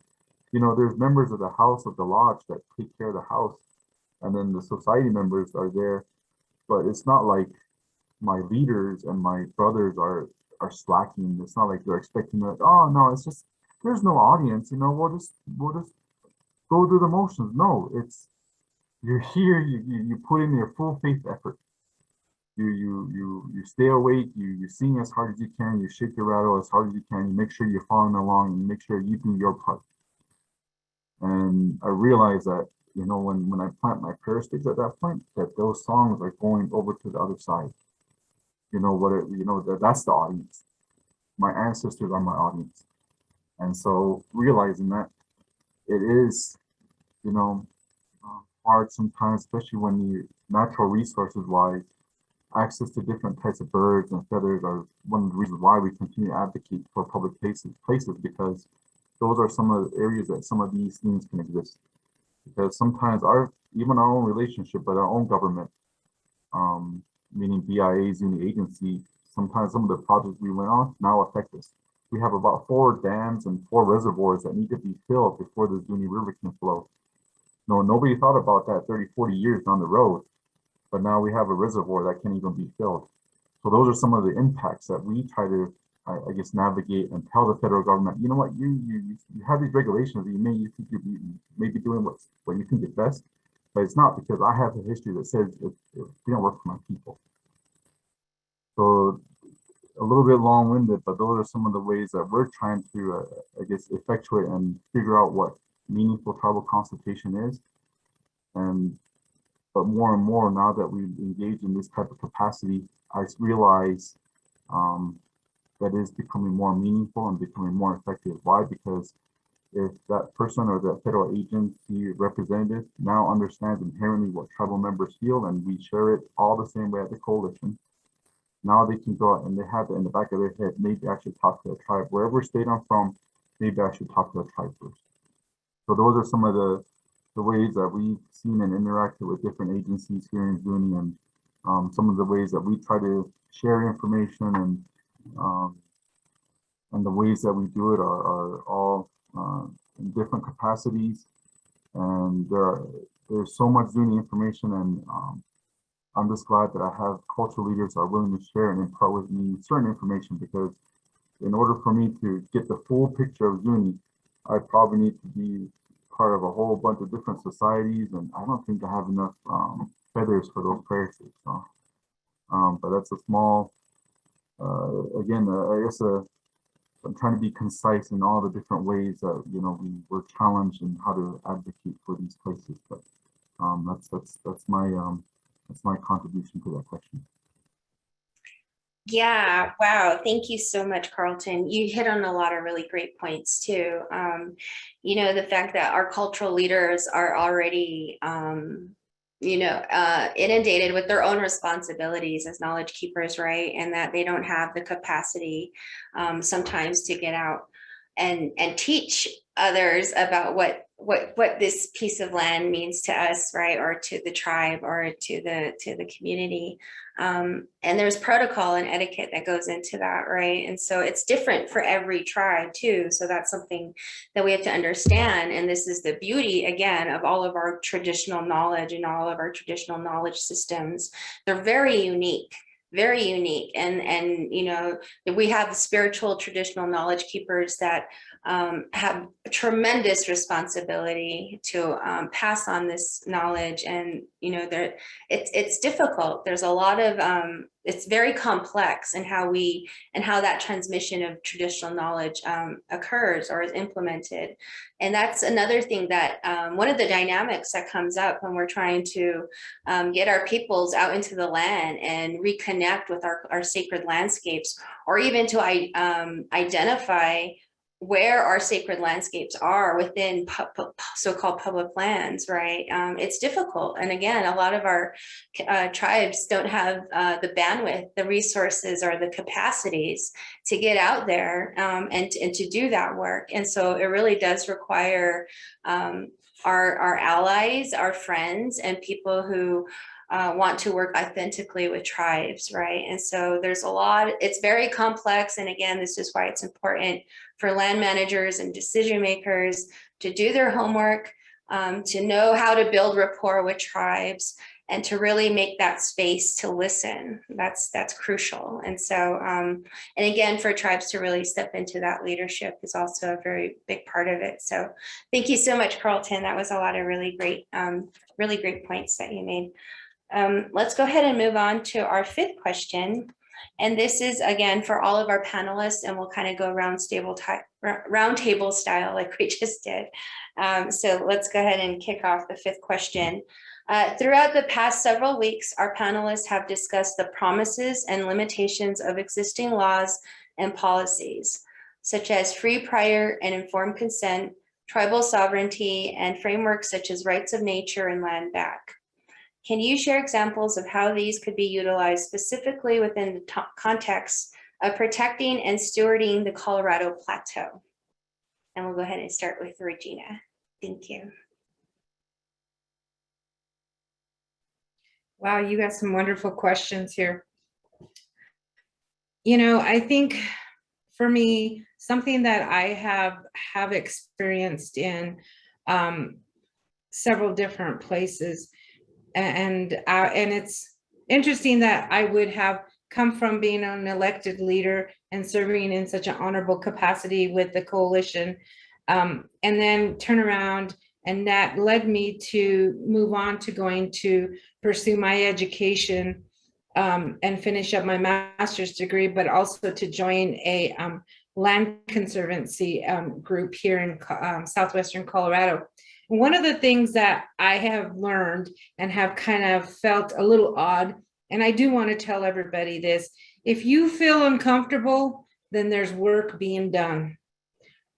There's members of the house of the lodge that take care of the house, and then the society members are there. But it's not like my leaders and my brothers are slacking. It's not like they're expecting that. Oh no, it's just there's no audience. We'll just go through the motions. No, it's you're here. You put in your full faith effort. You stay awake. You sing as hard as you can. You shake your rattle as hard as you can. You make sure you're following along, and you make sure you do your part. And I realize that when I plant my prayer sticks at that point, that those songs are going over to the other side. That's the audience. My ancestors are my audience. And so realizing that it is, hard sometimes, especially when the natural resources wise, access to different types of birds and feathers are one of the reasons why we continue to advocate for public places, because those are some of the areas that some of these things can exist. Because sometimes even our own relationship with our own government, meaning BIA's unit agency, sometimes some of the projects we went on now affect us. We have about 4 dams and 4 reservoirs that need to be filled before the Zuni River can flow. No, nobody thought about that 30, 40 years down the road, but now we have a reservoir that can't even be filled. So those are some of the impacts that we try to, I guess, navigate and tell the federal government, you know what, you have these regulations that you think you may be doing what you think is best, but it's not, because I have a history that says it didn't work for my people. So a little bit long-winded, but those are some of the ways that we're trying to, I guess, effectuate and figure out what meaningful tribal consultation is. But more and more, now that we engage in this type of capacity, I realize that is becoming more meaningful and becoming more effective. Why? Because if that person or that federal agency representative now understands inherently what tribal members feel, and we share it all the same way at the coalition, now they can go out and they have it in the back of their head, maybe I should talk to a tribe. Wherever state I'm from, maybe I should talk to a tribe first. So those are some of the ways that we've seen and interacted with different agencies here in Zuni, and some of the ways that we try to share information, and the ways that we do it are all in different capacities. And there's so much Zuni information, and I'm just glad that I have cultural leaders that are willing to share and impart with me certain information, because in order for me to get the full picture of Zuni, I probably need to be part of a whole bunch of different societies, and I don't think I have enough feathers for those prayer sticks. So, but that's a small, again, I guess I'm trying to be concise in all the different ways that we were challenged in how to advocate for these places. But that's my contribution to that question. Yeah, wow. Thank you so much, Carlton. You hit on a lot of really great points too. The fact that our cultural leaders are already, inundated with their own responsibilities as knowledge keepers, right? And that they don't have the capacity sometimes to get out and teach others about what this piece of land means to us, right, or to the tribe, or to the community. And there's protocol and etiquette that goes into that, right? And so it's different for every tribe too. So that's something that we have to understand. And this is the beauty, again, of all of our traditional knowledge and all of our traditional knowledge systems. They're very unique. Very unique. And we have the spiritual traditional knowledge keepers that have a tremendous responsibility to pass on this knowledge. And it's difficult. There's a lot of it's very complex in how that transmission of traditional knowledge occurs or is implemented. And that's another thing that one of the dynamics that comes up when we're trying to get our peoples out into the land and reconnect with our sacred landscapes, or even to identify where our sacred landscapes are within so-called public lands, right? It's difficult. And again, a lot of our tribes don't have the bandwidth, the resources, or the capacities to get out there and to do that work. And so it really does require our allies, our friends, and people who want to work authentically with tribes, right? And so there's a lot, it's very complex. And again, this is why it's important for land managers and decision makers to do their homework, to know how to build rapport with tribes, and to really make that space to listen. That's crucial. And so, and again, for tribes to really step into that leadership is also a very big part of it. So thank you so much, Carlton. That was a lot of really great points that you made. Let's go ahead and move on to our fifth question. And this is, again, for all of our panelists, and we'll kind of go round table style like we just did. So let's go ahead and kick off the fifth question. Throughout the past several weeks, our panelists have discussed the promises and limitations of existing laws and policies, such as free, prior, and informed consent, tribal sovereignty, and frameworks such as rights of nature and land back. Can you share examples of how these could be utilized specifically within the context of protecting and stewarding the Colorado Plateau? And we'll go ahead and start with Regina. Thank you. Wow, you got some wonderful questions here. You know, I think for me, something that I have experienced in several different places, and it's interesting that I would have come from being an elected leader and serving in such an honorable capacity with the coalition, and then turn around, and that led me to move on to going to pursue my education and finish up my master's degree, but also to join a land conservancy group here in southwestern Colorado. And one of the things that I have learned and have kind of felt a little odd, and I do want to tell everybody this: if you feel uncomfortable, then there's work being done.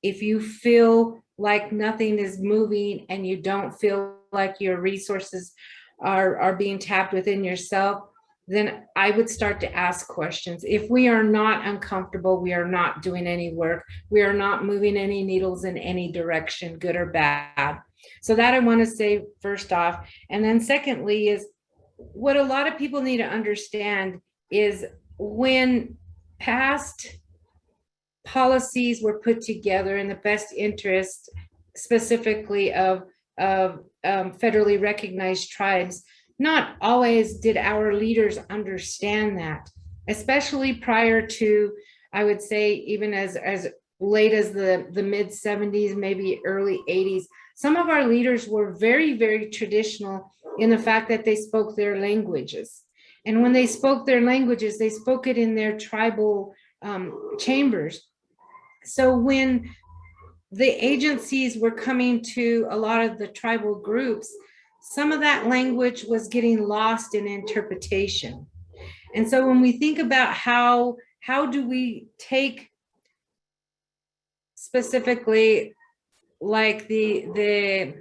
If you feel like nothing is moving and you don't feel like your resources are being tapped within yourself, then I would start to ask questions. If we are not uncomfortable, we are not doing any work. We are not moving any needles in any direction, good or bad. So that I want to say first off. And then secondly is, what a lot of people need to understand is when past policies were put together in the best interest, specifically of federally recognized tribes, not always did our leaders understand that, especially prior to, I would say, even as late as the mid 70s, maybe early 80s. Some of our leaders were very, very traditional in the fact that they spoke their languages. And when they spoke their languages, they spoke it in their tribal chambers. So when the agencies were coming to a lot of the tribal groups, some of that language was getting lost in interpretation. And so when we think about how do we take specifically, like the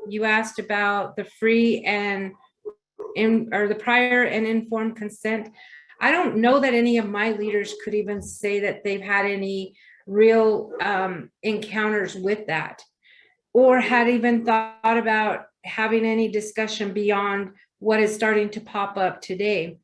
you asked about the free or the prior and informed consent. I don't know that any of my leaders could even say that they've had any real encounters with that, or had even thought about having any discussion beyond what is starting to pop up today.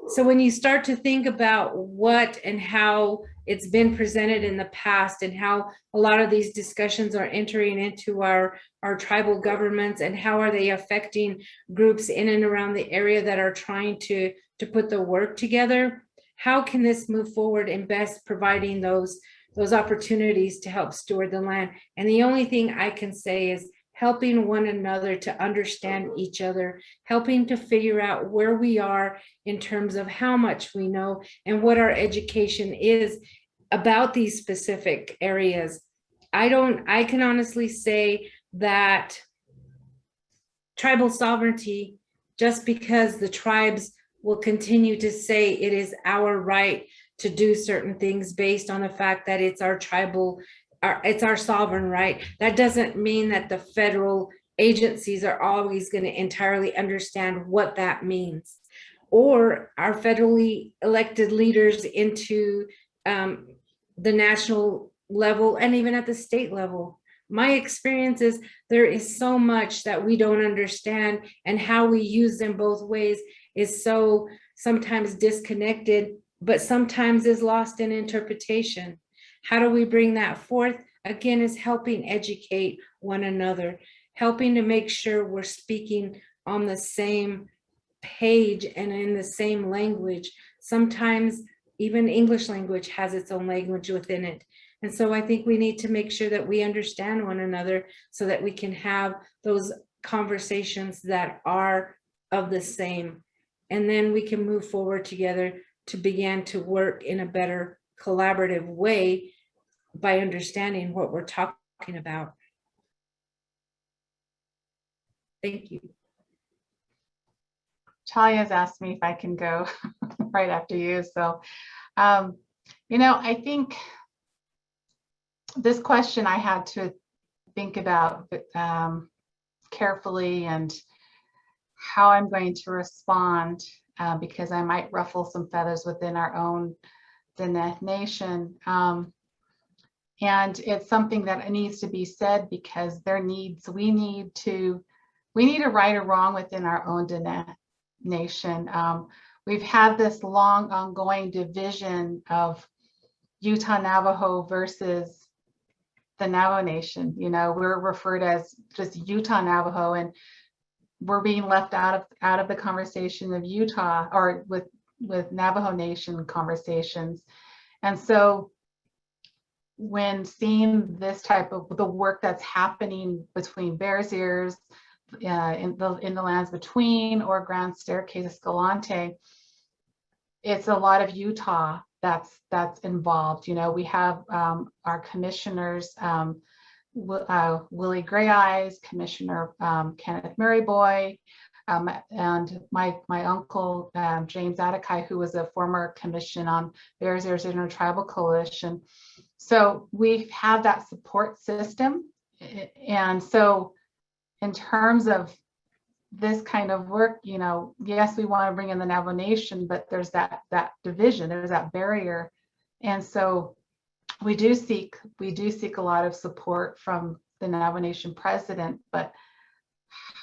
So when you start to think about what and how it's been presented in the past, and how a lot of these discussions are entering into our tribal governments, and how are they affecting groups in and around the area that are trying to put the work together, how can this move forward in best providing those opportunities to help steward the land? And the only thing I can say is helping one another to understand each other, helping to figure out where we are in terms of how much we know and what our education is about these specific areas. I can honestly say that tribal sovereignty, just because the tribes will continue to say it is our right to do certain things based on the fact that it's our tribal, it's our sovereign right. That doesn't mean that the federal agencies are always going to entirely understand what that means, or our federally elected leaders into the national level and even at the state level. My experience is there is so much that we don't understand, and how we use them both ways is so sometimes disconnected, but sometimes is lost in interpretation. How do we bring that forth? Again, is helping educate one another, helping to make sure we're speaking on the same page and in the same language. Sometimes even English language has its own language within it. And so I think we need to make sure that we understand one another so that we can have those conversations that are of the same. And then we can move forward together to begin to work in a better collaborative way by understanding what we're talking about. Thank you. Talia's asked me if I can go right after you. So, I think this question I had to think about carefully, and how I'm going to respond, because I might ruffle some feathers within our own Diné Nation. And it's something that needs to be said, because we need to right or wrong within our own Diné Nation. We've had this long ongoing division of Utah Navajo versus the Navajo Nation. We're referred as just Utah Navajo, and we're being left out of the conversation of Utah, or with Navajo Nation conversations. And so when seeing this type of the work that's happening between Bears Ears, in the lands between, or Grand Staircase Escalante, it's a lot of Utah that's involved. We have our commissioners, Willie Gray Eyes, Commissioner Kenneth Maryboy, and my uncle James Atakai, who was a former commission on Bears Ears Intertribal Coalition. So we've had that support system, and so in terms of this kind of work, yes, we want to bring in the Navajo Nation, but there's that division, there's that barrier. And so we do seek a lot of support from the Navajo Nation president, but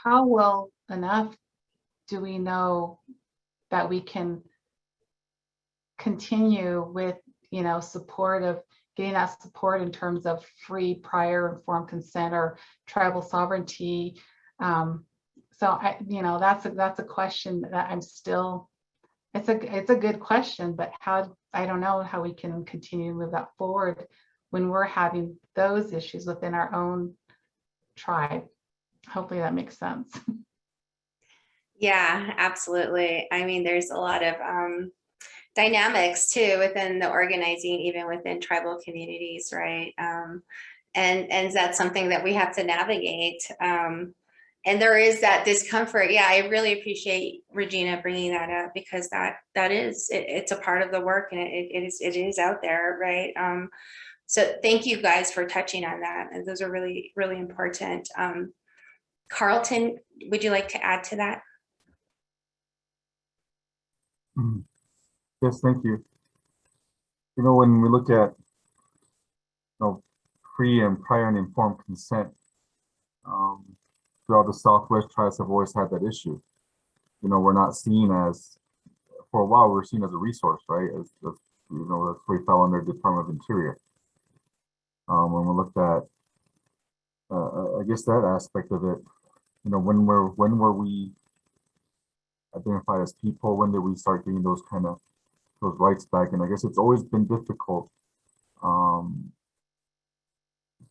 how well enough do we know that we can continue with, support of getting that support in terms of free, prior, informed consent or tribal sovereignty? So that's a question that I'm still, it's a good question, but I don't know how we can continue to move that forward when we're having those issues within our own tribe. Hopefully that makes sense. Yeah, absolutely. I mean, there's a lot of dynamics too within the organizing, even within tribal communities, right? And that's something that we have to navigate. And there is that discomfort. Yeah, I really appreciate Regina bringing that up, because it's a part of the work, and it is out there, right? So thank you guys for touching on that. And those are really, really important. Carlton, would you like to add to that? Yes, thank you. When we look at free and prior and informed consent, throughout the Southwest, tribes have always had that issue. We're not seen as, for a while, we're seen as a resource, right? As that's we fell under the Department of Interior. When we looked at, I guess that aspect of it, when were we identified as people? When did we start getting those rights back? And I guess it's always been difficult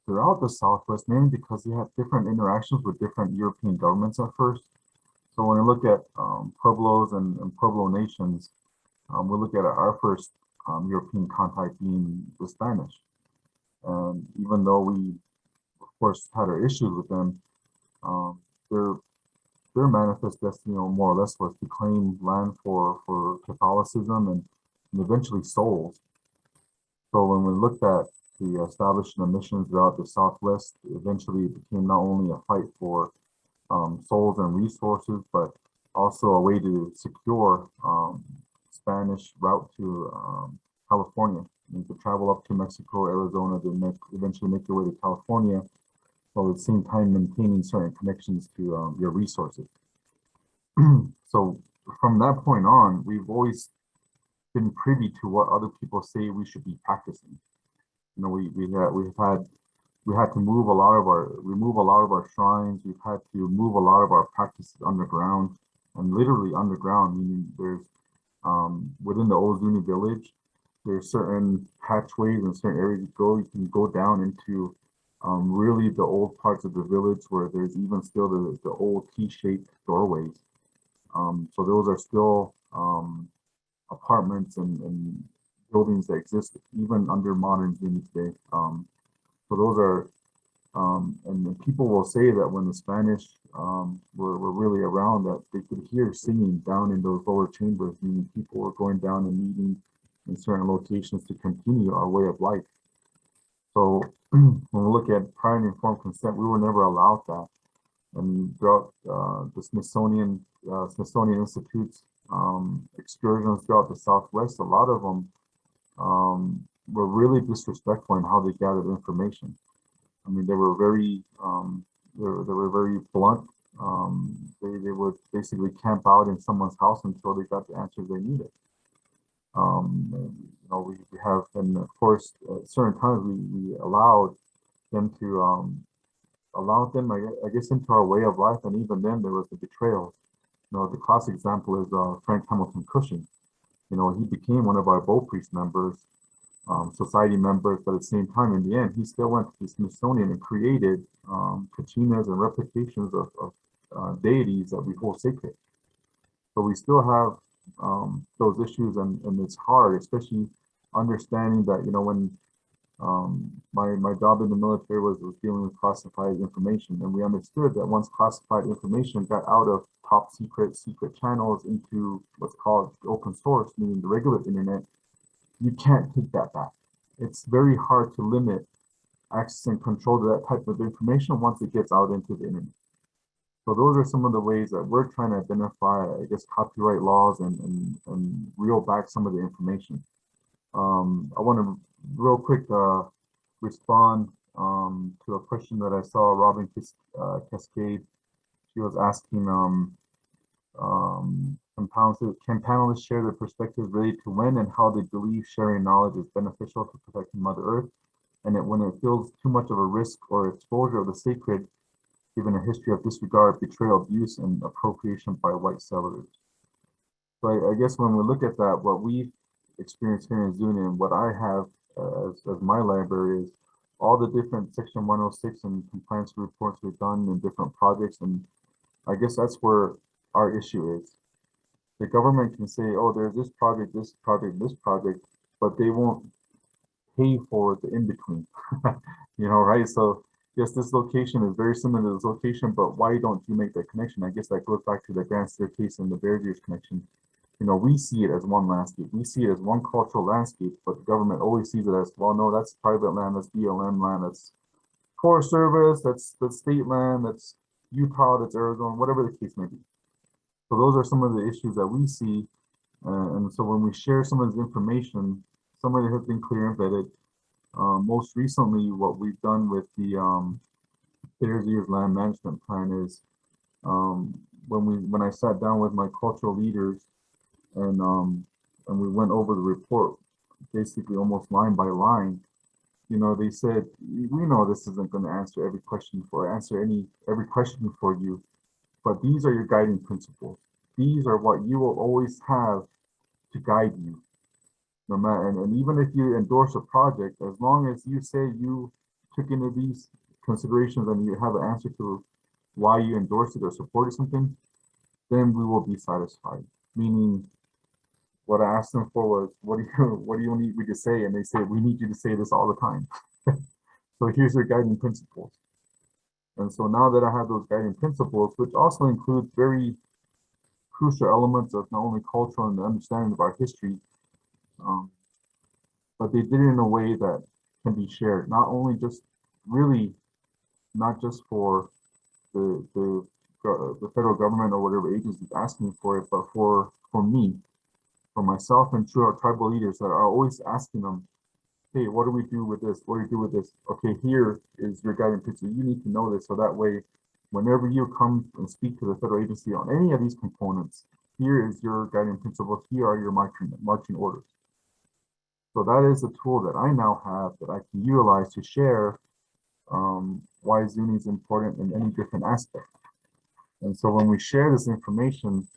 throughout the Southwest, mainly because we had different interactions with different European governments at first. So when we look at Pueblos and Pueblo nations, we look at our first European contact being the Spanish. And even though we, of course, had our issues with them, their manifest destiny, more or less, was to claim land for Catholicism, and and eventually souls. So when we looked at the establishment of missions throughout the Southwest, eventually it became not only a fight for souls and resources, but also a way to secure Spanish route to California. You could travel up to Mexico, Arizona, to eventually make your way to California, while at the same time maintaining certain connections to your resources. So from that point on, we've always been privy to what other people say we should be practicing. You know, we had to remove a lot of our shrines. We've had to move a lot of our practices underground, and literally underground, meaning there's within the old Zuni village, there's certain hatchways and certain areas you can go down into really the old parts of the village where there's even still the old T-shaped doorways. So those are still apartments and buildings that exist even under modern Zuni today. So those are, and people will say that when the Spanish were really around, that they could hear singing down in those lower chambers, meaning people were going down and meeting in certain locations to continue our way of life. So when we look at prior and informed consent, we were never allowed that. And throughout the Smithsonian Institute's excursions throughout the Southwest, a lot of them were really disrespectful in how they gathered information. I mean, they were very very blunt. They would basically camp out in someone's house until they got the answers they needed. You know, we have, and of course, at certain times we allowed them to I guess, into our way of life, and even then there was the betrayal. You know, the classic example is Frank Hamilton Cushing. You know, he became one of our Bow Priest members, society members, but at the same time, in the end, he still went to the Smithsonian and created kachinas and replications of deities that we hold sacred. So we still have those issues, and it's hard, especially understanding that, you know, when my job in the military was dealing with classified information, and we understood that once classified information got out of top secret channels into what's called open source, meaning the regular internet, you can't take that back. It's very hard to limit access and control to that type of information once it gets out into the internet. So those are some of the ways that we're trying to identify, I guess, copyright laws and reel back some of the information. I want to real quick respond to a question that I saw Robin Cascade. She was asking, can panelists share their perspectives related to when and how they believe sharing knowledge is beneficial to protecting Mother Earth, and when it feels too much of a risk or exposure of the sacred, given a history of disregard, betrayal, abuse, and appropriation by white settlers. So I guess when we look at that, what we've experienced here in Zuni and what I have as my library is all the different Section 106 and compliance reports we've done in different projects. And I guess that's where our issue is. The government can say, oh, there's this project, but they won't pay for the in-between, you know, right? So yes, this location is very similar to this location, but why don't you make that connection? I guess that goes back to the Grand Staircase and the Bears Ears connection. You know, we see it as one landscape. We see it as one cultural landscape, but the government always sees it as, well, no, that's private land, that's BLM land, that's Forest Service, that's state land, that's Utah, that's Arizona, whatever the case may be. So those are some of the issues that we see. And so when we share some of this information, some of it has been clear and vetted. Most recently, what we've done with the Bears Ears Land Management Plan is when I sat down with my cultural leaders and we went over the report, basically almost line by line, you know, they said, we know this isn't going to answer every question every question for you, but these are your guiding principles. These are what you will always have to guide you. No matter, and even if you endorse a project, as long as you say you took into these considerations and you have an answer to why you endorsed it or supported something, then we will be satisfied. Meaning, what I asked them for was, what do you need me to say? And they say, we need you to say this all the time. So here's your guiding principles. And so now that I have those guiding principles, which also include very crucial elements of not only cultural and the understanding of our history, But they did it in a way that can be shared, not only just really, not just for the federal government or whatever agency is asking for it, but for me, for myself and to our tribal leaders that are always asking them, hey, what do we do with this? What do we do with this? Okay, here is your guiding principle. You need to know this so that way, whenever you come and speak to the federal agency on any of these components, here is your guiding principles. Here are your marching orders. So that is a tool that I now have that I can utilize to share why Zuni is important in any different aspect. And so when we share this information,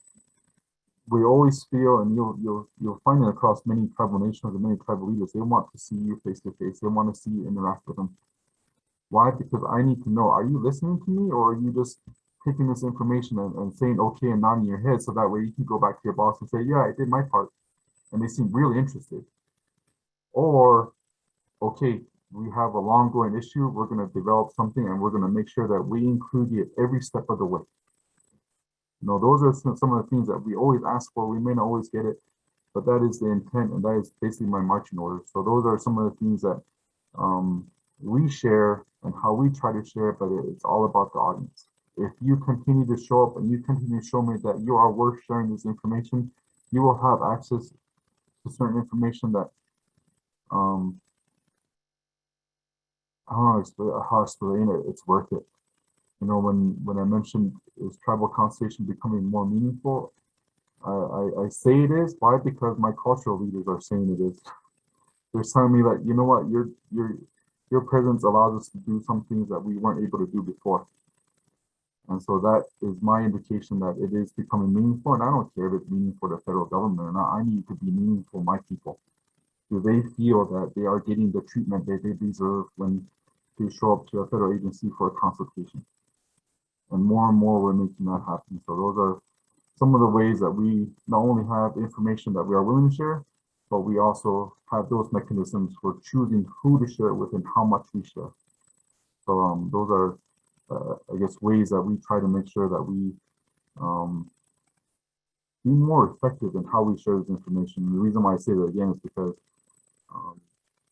we always feel, and you'll find it across many tribal nations and many tribal leaders, they want to see you face to face. They want to see you interact with them. Why? Because I need to know, are you listening to me, or are you just taking this information and saying okay and nodding your head so that way you can go back to your boss and say, yeah, I did my part, and they seem really interested. Or, okay, we have a long going issue, we're going to develop something and we're going to make sure that we include you at every step of the way. You know, those are some of the things that we always ask for. We may not always get it, but that is the intent, and that is basically my marching orders. So those are some of the things that we share and how we try to share it, but it's all about the audience. If you continue to show up and you continue to show me that you are worth sharing this information, you will have access to certain information that I don't know how to explain it. It's worth it. You know, when I mentioned is tribal consultation becoming more meaningful, I say it is. Why? Because my cultural leaders are saying it is. They're telling me that, you know what, your presence allows us to do some things that we weren't able to do before. And so that is my indication that it is becoming meaningful. And I don't care if it's meaningful to the federal government or not. I need to be meaningful to my people. Do they feel that they are getting the treatment that they deserve when they show up to a federal agency for a consultation? And more we're making that happen. So those are some of the ways that we not only have information that we are willing to share, but we also have those mechanisms for choosing who to share it with and how much we share. So those are, I guess, ways that we try to make sure that we be more effective in how we share this information. And the reason why I say that again is because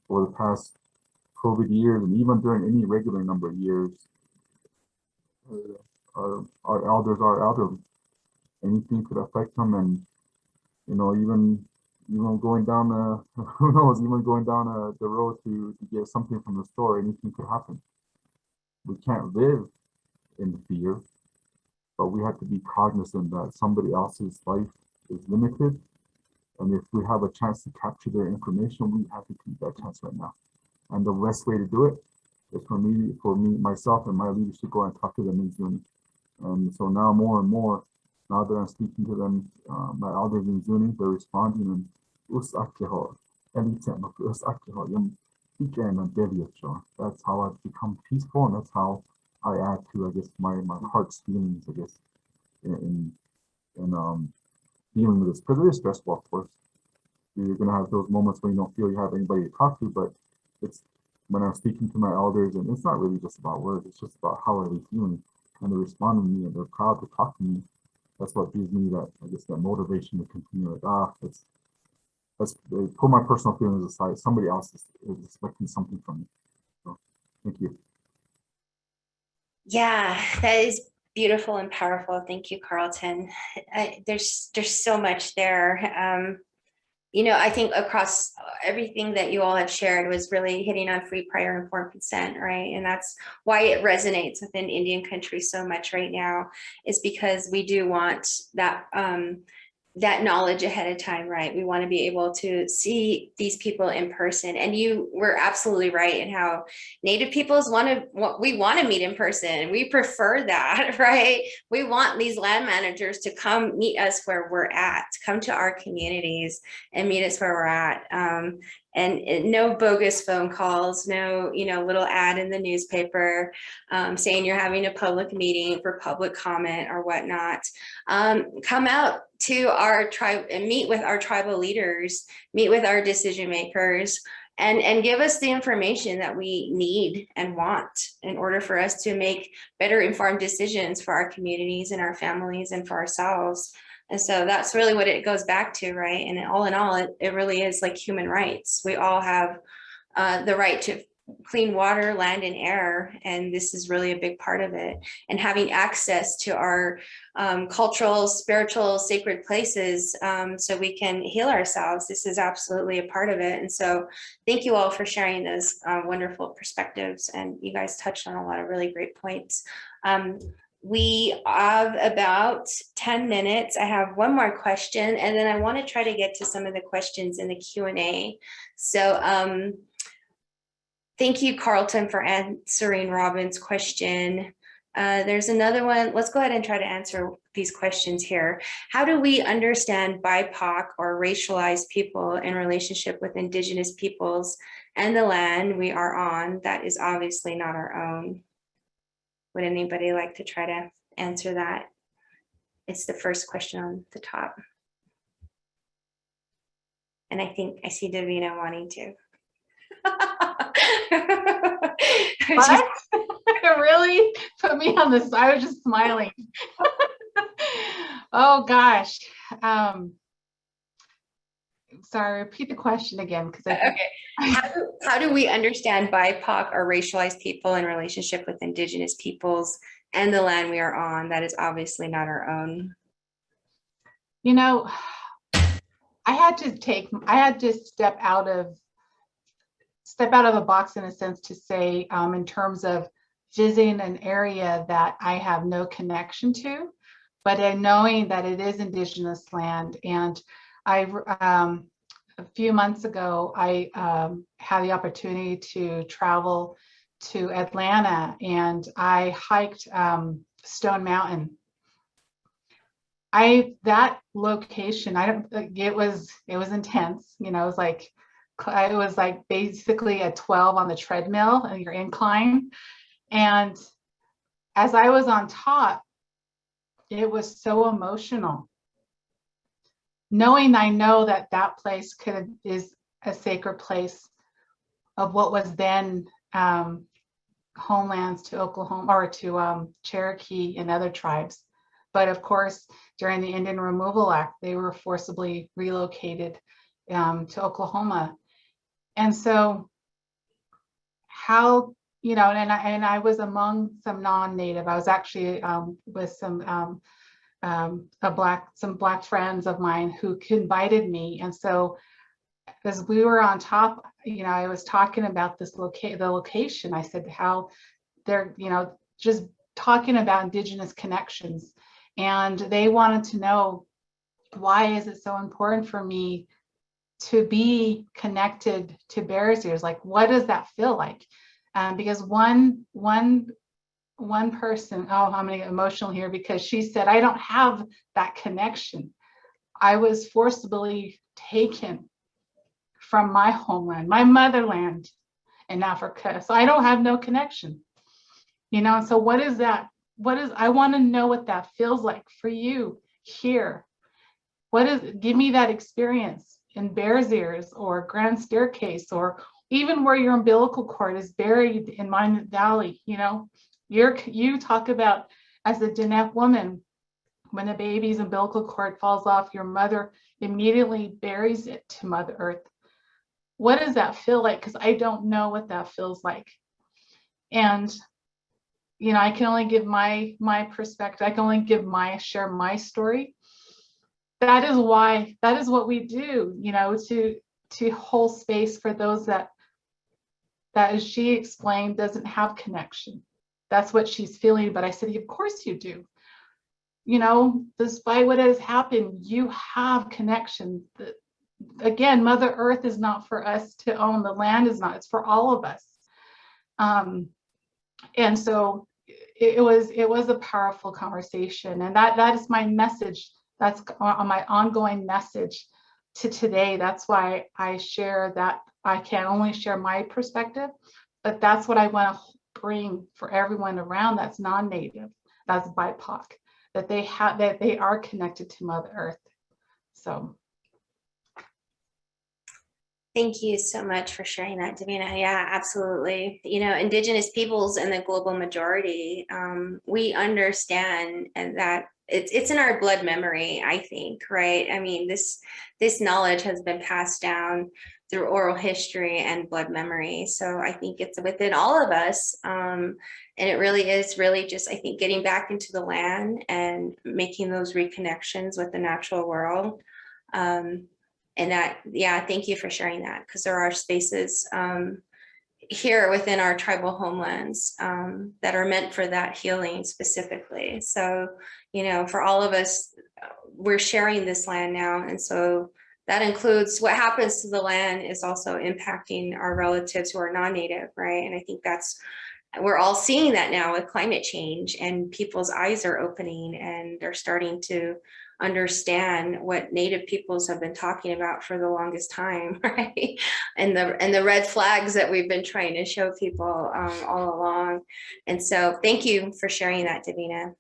over the past COVID years, and even during any regular number of years, our elders are elderly. Anything could affect them, and you know, even going down who knows, even going down the road to get something from the store, anything could happen. We can't live in fear, but we have to be cognizant that somebody else's life is limited, and if we have a chance to capture their information, we have to take that chance right now. And the best way to do it is for me, myself, and my leaders to go and talk to them in Zoom. And so now more and more, now that I'm speaking to them, my elders in Zuni, they're responding and that's how I've become peaceful, and that's how I add to, I guess, my heart's feelings, I guess, in dealing with this, because it is stressful, of course. You're gonna have those moments when you don't feel you have anybody to talk to, but it's when I'm speaking to my elders, and it's not really just about words, it's just about how are they feeling, and they're responding to me, and they're proud to talk to me. That's what gives me that, I guess, that motivation to continue. Like, let's put my personal feelings aside. Somebody else is expecting something from me. So, thank you. Yeah, that is beautiful and powerful. Thank you, Carlton. There's so much there. You know, I think across everything that you all have shared was really hitting on free, prior, informed consent, right? And that's why it resonates within Indian country so much right now, is because we do want that that knowledge ahead of time, right? We want to be able to see these people in person. And you were absolutely right in how Native peoples we want to meet in person. We prefer that, right? We want these land managers to come meet us where we're at, come to our communities and meet us where we're at. And no bogus phone calls, no, little ad in the newspaper saying you're having a public meeting for public comment or whatnot. Come out to our tribe and meet with our tribal leaders, meet with our decision makers, and give us the information that we need and want in order for us to make better informed decisions for our communities and our families and for ourselves. And so that's really what it goes back to, right? And all in all, it really is like human rights. We all have the right to clean water, land, and air, and this is really a big part of it. And having access to our cultural, spiritual, sacred places, so we can heal ourselves. This is absolutely a part of it. And so thank you all for sharing those wonderful perspectives. And you guys touched on a lot of really great points. We have about 10 minutes. I have one more question, and then I want to try to get to some of the questions in the Q&A. So thank you, Carlton, for answering Robin's question. There's another one. Let's go ahead and try to answer these questions here. How do we understand BIPOC or racialized people in relationship with Indigenous peoples and the land we are on that is obviously not our own? Would anybody like to try to answer that? It's the first question on the top. And I think I see Davina wanting to. What? It really put me on this. I was just smiling. Oh gosh. Sorry, repeat the question again, because Okay. How do we understand BIPOC or racialized people in relationship with Indigenous peoples and the land we are on that is obviously not our own? You know, I had to step out of the box in a sense to say, in terms of visiting an area that I have no connection to, but in knowing that it is Indigenous land. And a few months ago, I had the opportunity to travel to Atlanta, and I hiked Stone Mountain. That location, it was intense. You know, it was like basically a 12 on the treadmill and your incline. And as I was on top, it was so emotional. Knowing I know that place is a sacred place of what was then homelands to Oklahoma or to Cherokee and other tribes. But of course, during the Indian Removal Act, they were forcibly relocated to Oklahoma. And so how, you know, and I was among some non-native. I was actually with some black friends of mine who invited me. And so as we were on top, you know, I was talking about the location. I said how they're, you know, just talking about Indigenous connections. And they wanted to know, why is it so important for me to be connected to Bears Ears? Like, what does that feel like? Because one person, oh, I'm gonna get emotional here, because she said, I don't have that connection. I was forcibly taken from my homeland, my motherland in Africa. So I don't have no connection, you know? So what is that? I want to know what that feels like for you here. Give me that experience in Bears Ears or Grand Staircase, or even where your umbilical cord is buried in Minot Valley. You know, you talk about, as a Diné woman, when a baby's umbilical cord falls off, your mother immediately buries it to Mother Earth. What does that feel like? Because I don't know what that feels like. And, you know, I can only give my perspective. I can only share my story. That is what we do, you know, to hold space for those that, as she explained, doesn't have connection. That's what she's feeling. But I said, of course you do. You know, despite what has happened, you have connection. Again, Mother Earth is not for us to own. The land is not. It's for all of us. And so it was a powerful conversation, and that is my message. That's my ongoing message to today. That's why I share that. I can only share my perspective, but that's what I want to bring for everyone around that's non-native, that's BIPOC, that they are connected to Mother Earth. So. Thank you so much for sharing that, Davina. Yeah, absolutely. You know, Indigenous peoples and the global majority, we understand and that it's in our blood memory, I think, right? I mean, this knowledge has been passed down through oral history and blood memory. So I think it's within all of us. And it really is just, I think, getting back into the land and making those reconnections with the natural world. And that, yeah, thank you for sharing that, because there are spaces here within our tribal homelands that are meant for that healing specifically. So, you know, for all of us, we're sharing this land now. And so that includes what happens to the land is also impacting our relatives who are non-native, right? And I think we're all seeing that now with climate change, and people's eyes are opening and they're starting to understand what Native peoples have been talking about for the longest time, right? And the red flags that we've been trying to show people all along. And so thank you for sharing that, Davina.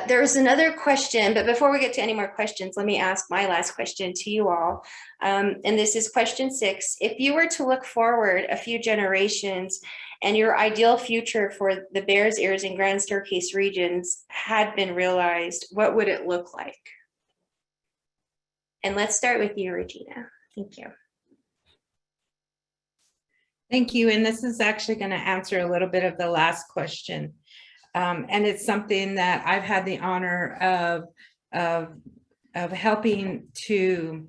There's another question, but before we get to any more questions, let me ask my last question to you all. And this is question 6. If you were to look forward a few generations and your ideal future for the Bears Ears and Grand Staircase regions had been realized, what would it look like? And let's start with you, Regina. Thank you. Thank you. And this is actually going to answer a little bit of the last question. And it's something that I've had the honor of helping to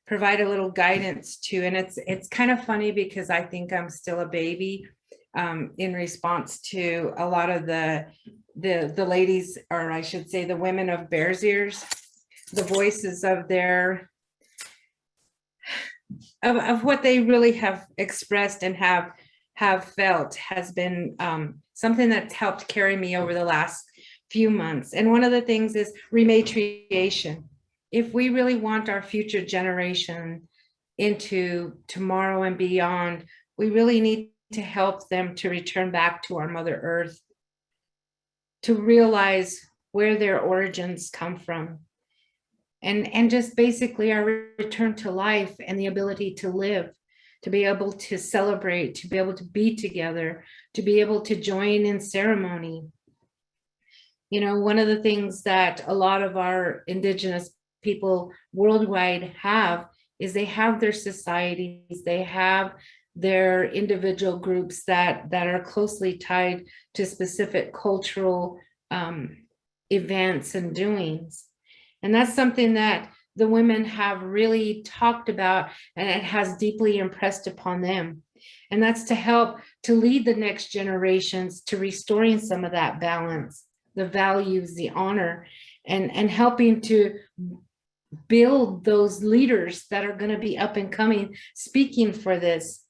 provide a little guidance to. And it's kind of funny because I think I'm still a baby in response to a lot of the ladies, or I should say the women of Bears Ears, the voices of of what they really have expressed and have felt has been something that's helped carry me over the last few months. And one of the things is rematriation. If we really want our future generation into tomorrow and beyond, we really need to help them to return back to our Mother Earth, to realize where their origins come from. And just basically our return to life and the ability to live, to be able to celebrate, to be able to be together, to be able to join in ceremony. You know, one of the things that a lot of our Indigenous people worldwide have is they have their societies, they have their individual groups that are closely tied to specific cultural events and doings. And that's something that the women have really talked about, and it has deeply impressed upon them. And that's to help to lead the next generations to restoring some of that balance, the values, the honor, and helping to build those leaders that are going to be up and coming, speaking for this.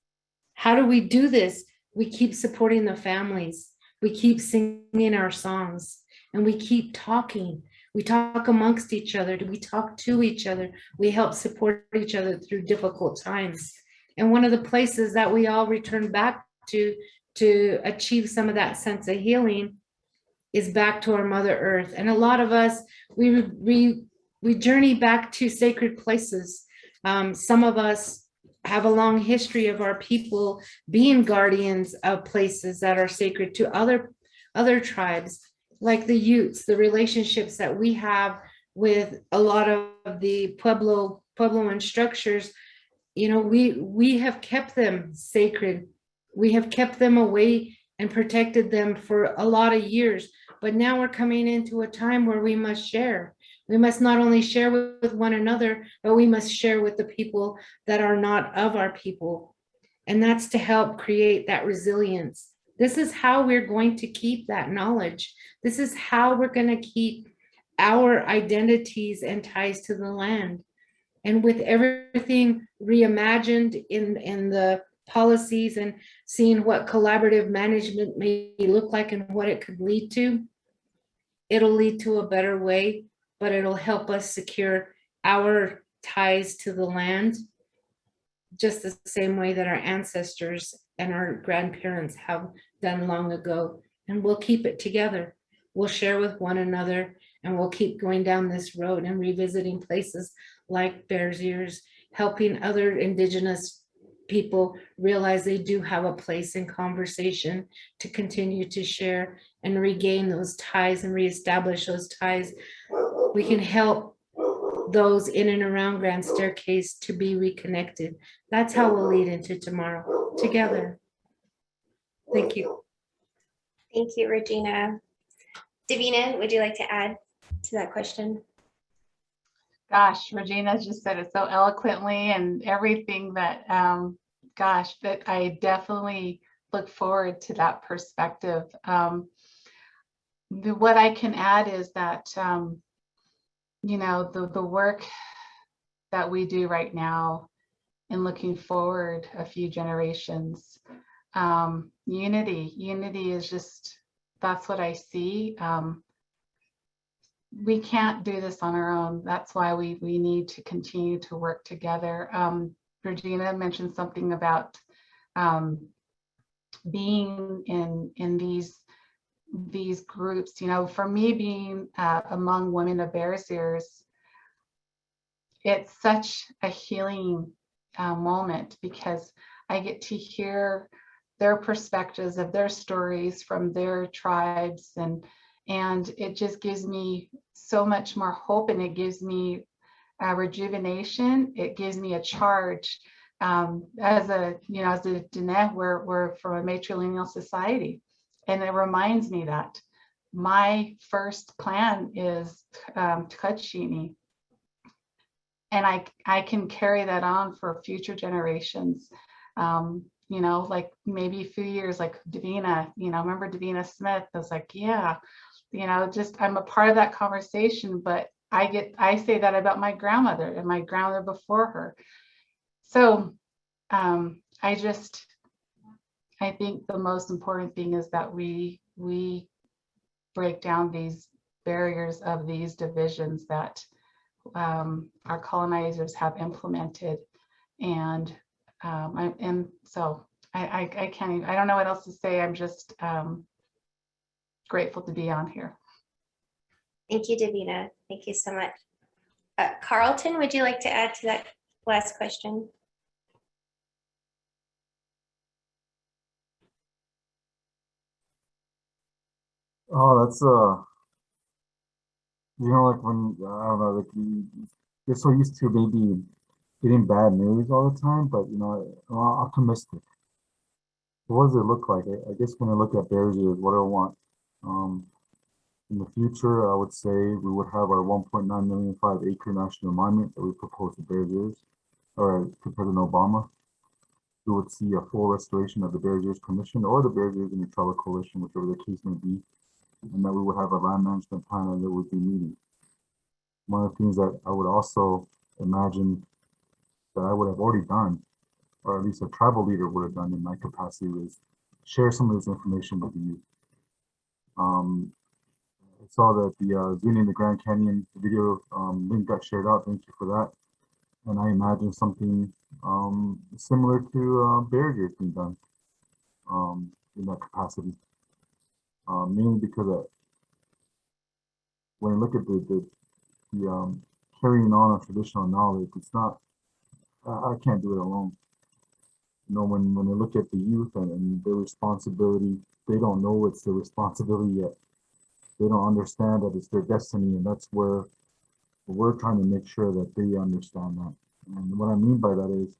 How do we do this? We keep supporting the families. We keep singing our songs, and we keep talking. We talk amongst each other. We talk to each other. We help support each other through difficult times. And one of the places that we all return back to achieve some of that sense of healing is back to our Mother Earth. And a lot of us, we journey back to sacred places. Some of us have a long history of our people being guardians of places that are sacred to other tribes, like the Utes, the relationships that we have with a lot of the Puebloan structures. You know, we have kept them sacred. We have kept them away and protected them for a lot of years. But now we're coming into a time where we must share. We must not only share with one another, but we must share with the people that are not of our people. And that's to help create that resilience. This is how we're going to keep that knowledge. This is how we're going to keep our identities and ties to the land. And with everything reimagined in the policies and seeing what collaborative management may look like and what it could lead to, it'll lead to a better way, but it'll help us secure our ties to the land just the same way that our ancestors and our grandparents have done long ago. And we'll keep it together. We'll share with one another, and we'll keep going down this road and revisiting places like Bears Ears, helping other Indigenous people realize they do have a place in conversation to continue to share and regain those ties and reestablish those ties. We can help those in and around Grand Staircase to be reconnected. That's how we'll lead into tomorrow together. Thank you. Thank you, Regina. Davina, would you like to add to that question? Gosh, Regina just said it so eloquently, and everything that, gosh, that I definitely look forward to that perspective. What I can add is that, you know, the work that we do right now and looking forward a few generations, unity is just, that's what I see. We can't do this on our own. That's why we need to continue to work together. Regina mentioned something about being in these groups. You know, for me, being among women of Bears Ears, it's such a healing moment, because I get to hear their perspectives of their stories from their tribes, and it just gives me so much more hope, and it gives me rejuvenation. It gives me a charge. As a Diné, we're from a matrilineal society, and it reminds me that my first plan is Tkachini, and I can carry that on for future generations. You know, like maybe a few years, like Davina, you know, remember Davina Smith? I was like, yeah, you know, just I'm a part of that conversation, but I say that about my grandmother and my grandmother before her. So I think the most important thing is that we break down these barriers of these divisions that our colonizers have implemented. And so I can't even, I don't know what else to say. I'm just grateful to be on here. Thank you, Davina. Thank you so much. Carlton, would you like to add to that last question? Oh, that's you know, like when I don't know, like you get so used to maybe getting bad news all the time, but you know, I'm optimistic. What does it look like? I guess when I look at Bears Ears, what do I want? In the future, I would say we would have our 1.9 million 5-acre national monument that we proposed to Bears Ears, or to President Obama. We would see a full restoration of the Bears Ears Commission or the Bears Ears and the Tribal Coalition, whichever the case may be, and that we would have a land management plan and there would be meetings. One of the things that I would also imagine that I would have already done, or at least a tribal leader would have done in my capacity, was share some of this information with the youth. I saw that the Zooming in the Grand Canyon video link got shared out. Thank you for that. And I imagine something similar to Bears Ears being done in that capacity. Mainly because when I look at the carrying on of traditional knowledge, it's not, I can't do it alone. You know, when I look at the youth and their responsibility, they don't know it's their responsibility yet. They don't understand that it's their destiny, and that's where we're trying to make sure that they understand that. And what I mean by that is,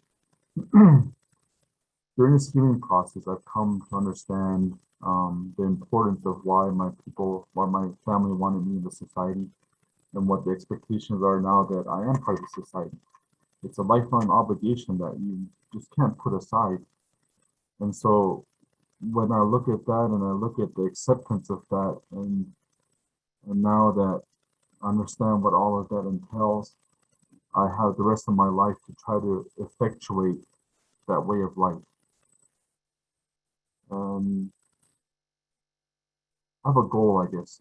during this healing process, I've come to understand the importance of why my family wanted me in the society, and what the expectations are now that I am part of the society. It's a lifelong obligation that you just can't put aside. And so when I look at that and I look at the acceptance of that, and now that I understand what all of that entails, I have the rest of my life to try to effectuate that way of life. I have a goal, I guess.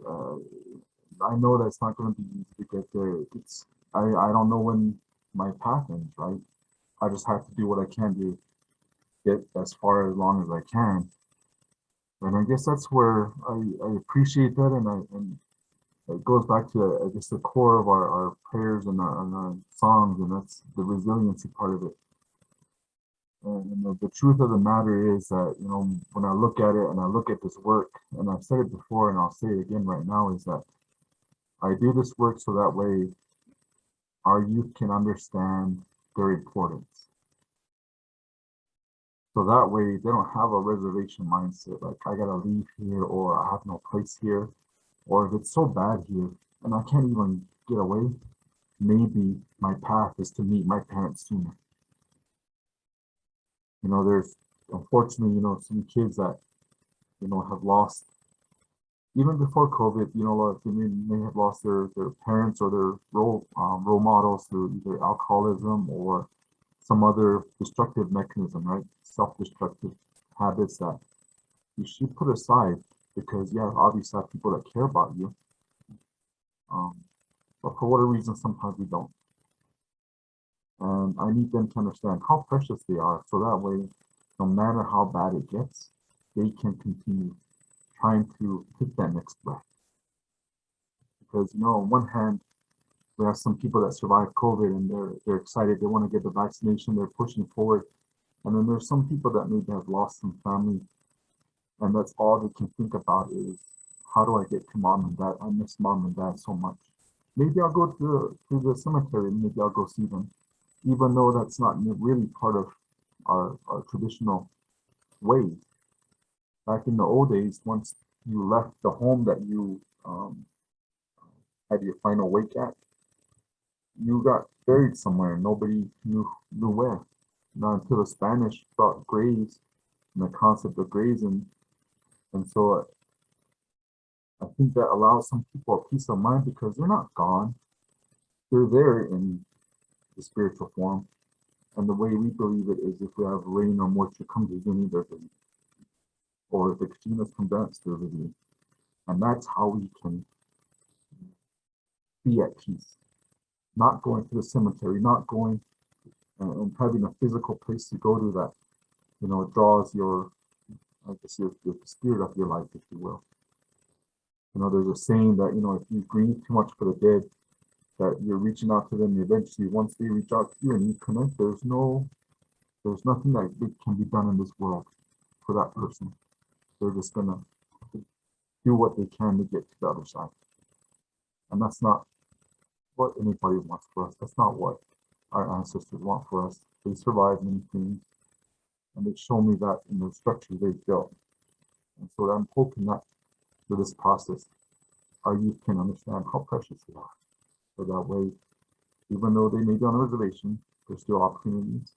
I know that it's not going to be easy to get there. I don't know when my path ends, right? I just have to do what I can to get as far as long as I can. And I guess that's where I appreciate that, and it goes back to, I guess, the core of our prayers and our songs, and that's the resiliency part of it. And the truth of the matter is that, you know, when I look at it and I look at this work, and I've said it before and I'll say it again right now, is that I do this work so that way our youth can understand their importance. So that way they don't have a reservation mindset, like I gotta leave here or I have no place here, or if it's so bad here and I can't even get away, maybe my path is to meet my parents sooner. You know, there's unfortunately, you know, some kids that, you know, have lost, even before COVID, you know, they may have lost their parents or their role models through either alcoholism or some other destructive mechanism, right? Self-destructive habits that you should put aside because, yeah, obviously have people that care about you. But for whatever reason, sometimes we don't. And I need them to understand how precious they are. So that way, no matter how bad it gets, they can continue trying to take that next breath. Because, you know, on one hand, we have some people that survived COVID and they're excited, they want to get the vaccination, they're pushing forward. And then there's some people that maybe have lost some family, and that's all they can think about is, how do I get to mom and dad? I miss mom and dad so much. Maybe I'll go to the cemetery and maybe I'll go see them, even though that's not really part of our traditional ways. Back in the old days, once you left the home that you had your final wake at, you got buried somewhere. Nobody knew where. Not until the Spanish brought graves and the concept of graves in. And so I think that allows some people a peace of mind because they're not gone. They're there in the spiritual form. And the way we believe it is, if we have rain or moisture come to visit, they're visiting. Or if the Kachinas come dance, they're visiting. And that's how we can be at peace. Not going to the cemetery, not going and having a physical place to go to that, you know, draws your, I guess, the spirit of your life, if you will. You know, there's a saying that, you know, if you grieve too much for the dead, that you're reaching out to them. Eventually, once they reach out to you and you connect, there's nothing that can be done in this world for that person. They're just gonna do what they can to get to the other side. And that's not what anybody wants for us. That's not what our ancestors want for us. They survived many things, and they show me that in the structures they've built. And so I'm hoping that through this process, our youth can understand how precious they are. So that way, even though they may be on a reservation, there's still opportunities,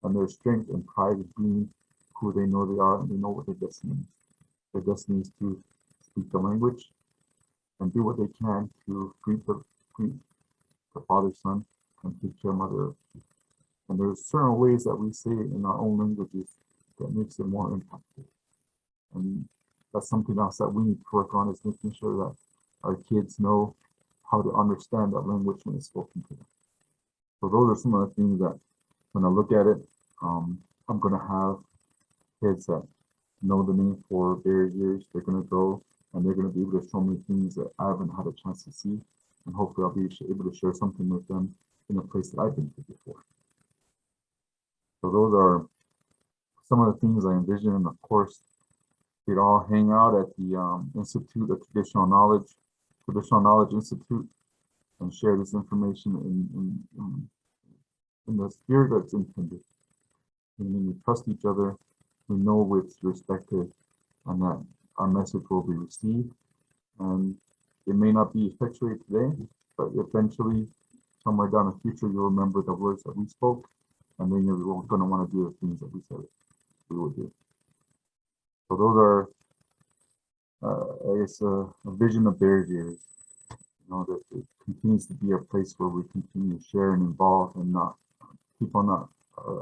and their strength and pride of being who they know they are, and they know what their destiny is. Their destiny is to speak the language and do what they can to greet the Father, Son, and take care of Mother Earth. And there's certain ways that we say it in our own languages that makes it more impactful. And that's something else that we need to work on, is making sure that our kids know how to understand that language when it's spoken to them. So those are some of the things that when I look at it, I'm going to have kids that know the name for various years. They're going to go and they're going to be able to show me things that I haven't had a chance to see. And hopefully I'll be able to share something with them in a place that I've been to before. So those are some of the things I envision. And of course, we'd all hang out at the Institute of Traditional Knowledge Institute, and share this information in the spirit that's intended. And when we trust each other, we know it's respected and that our message will be received. And it may not be effectuated today, but eventually, somewhere down the future, you'll remember the words that we spoke, and then you're going to want to do the things that we said we would do. So those are, I guess, a vision of Bears Ears. You know, that it continues to be a place where we continue to share and involve, and not people not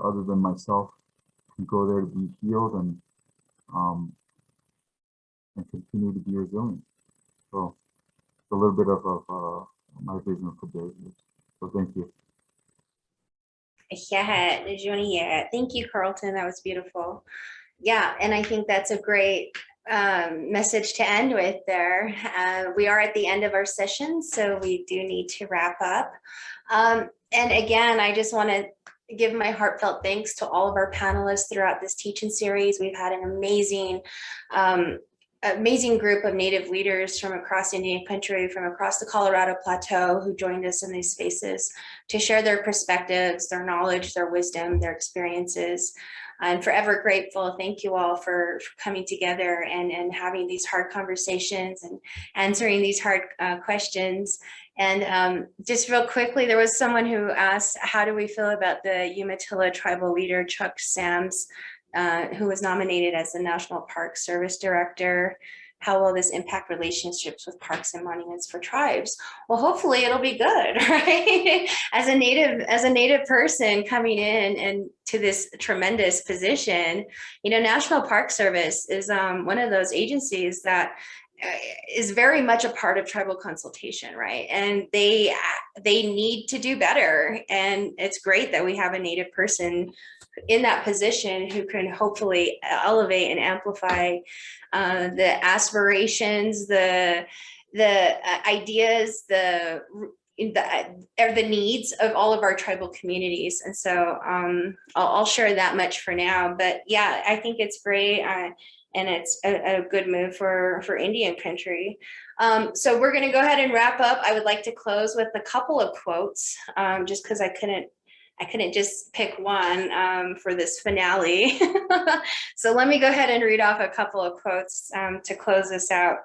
other than myself can go there to be healed and continue to be resilient. So it's a little bit of my vision for Bears Ears. So thank you. Yeah, thank you, Carlton. That was beautiful. Yeah, and I think that's a great message to end with there. We are at the end of our session, so we do need to wrap up. And again, I just want to give my heartfelt thanks to all of our panelists throughout this teaching series. We've had an amazing group of Native leaders from across Indian country, from across the Colorado Plateau, who joined us in these spaces to share their perspectives, their knowledge, their wisdom, their experiences. I'm forever grateful. Thank you all for coming together and having these hard conversations and answering these hard questions. And just real quickly, there was someone who asked, how do we feel about the Umatilla tribal leader, Chuck Sams, who was nominated as the National Park Service Director? How will this impact relationships with parks and monuments for tribes? Well, hopefully it'll be good, right? As a native person coming in and to this tremendous position, you know, National Park Service is one of those agencies that is very much a part of tribal consultation, right? And they need to do better. And it's great that we have a Native person in that position who can hopefully elevate and amplify the aspirations, the ideas, the needs of all of our tribal communities. And so I'll share that much for now. But yeah, I think it's great. And it's a good move for Indian country. So we're going to go ahead and wrap up. I would like to close with a couple of quotes, just because I couldn't just pick one for this finale. So let me go ahead and read off a couple of quotes to close this out.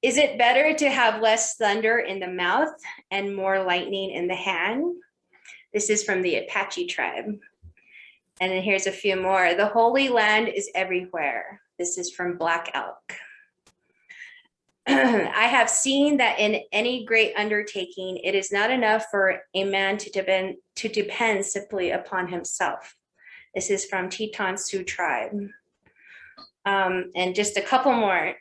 Is it better to have less thunder in the mouth and more lightning in the hand? This is from the Apache tribe. And then here's a few more. The Holy Land is everywhere. This is from Black Elk. I have seen that in any great undertaking, it is not enough for a man to depend simply upon himself. This is from Teton Sioux tribe. And just a couple more.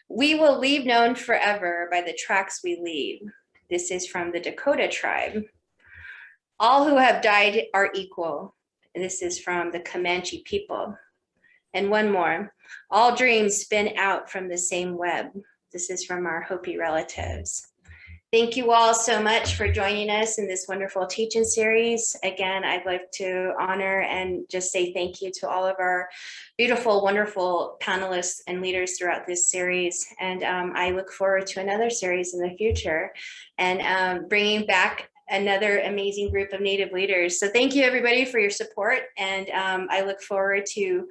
We will leave known forever by the tracks we leave. This is from the Dakota tribe. All who have died are equal. And this is from the Comanche people. And one more. All dreams spin out from the same web. This is from our Hopi relatives. Thank you all so much for joining us in this wonderful teaching series. Again, I'd like to honor and just say thank you to all of our beautiful, wonderful panelists and leaders throughout this series. And I look forward to another series in the future and bringing back another amazing group of Native leaders. So thank you everybody for your support. And I look forward to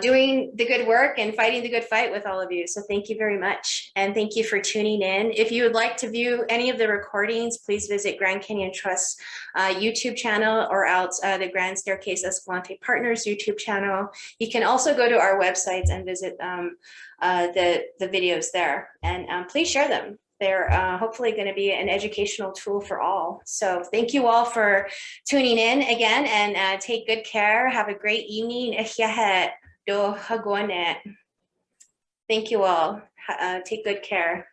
doing the good work and fighting the good fight with all of you. So thank you very much. And thank you for tuning in. If you would like to view any of the recordings, please visit Grand Canyon Trust YouTube channel or else the Grand Staircase Escalante Partners YouTube channel. You can also go to our websites and visit the videos there, and please share them. They're hopefully going to be an educational tool for all. So thank you all for tuning in again, and take good care. Have a great evening. Thank you all. Take good care.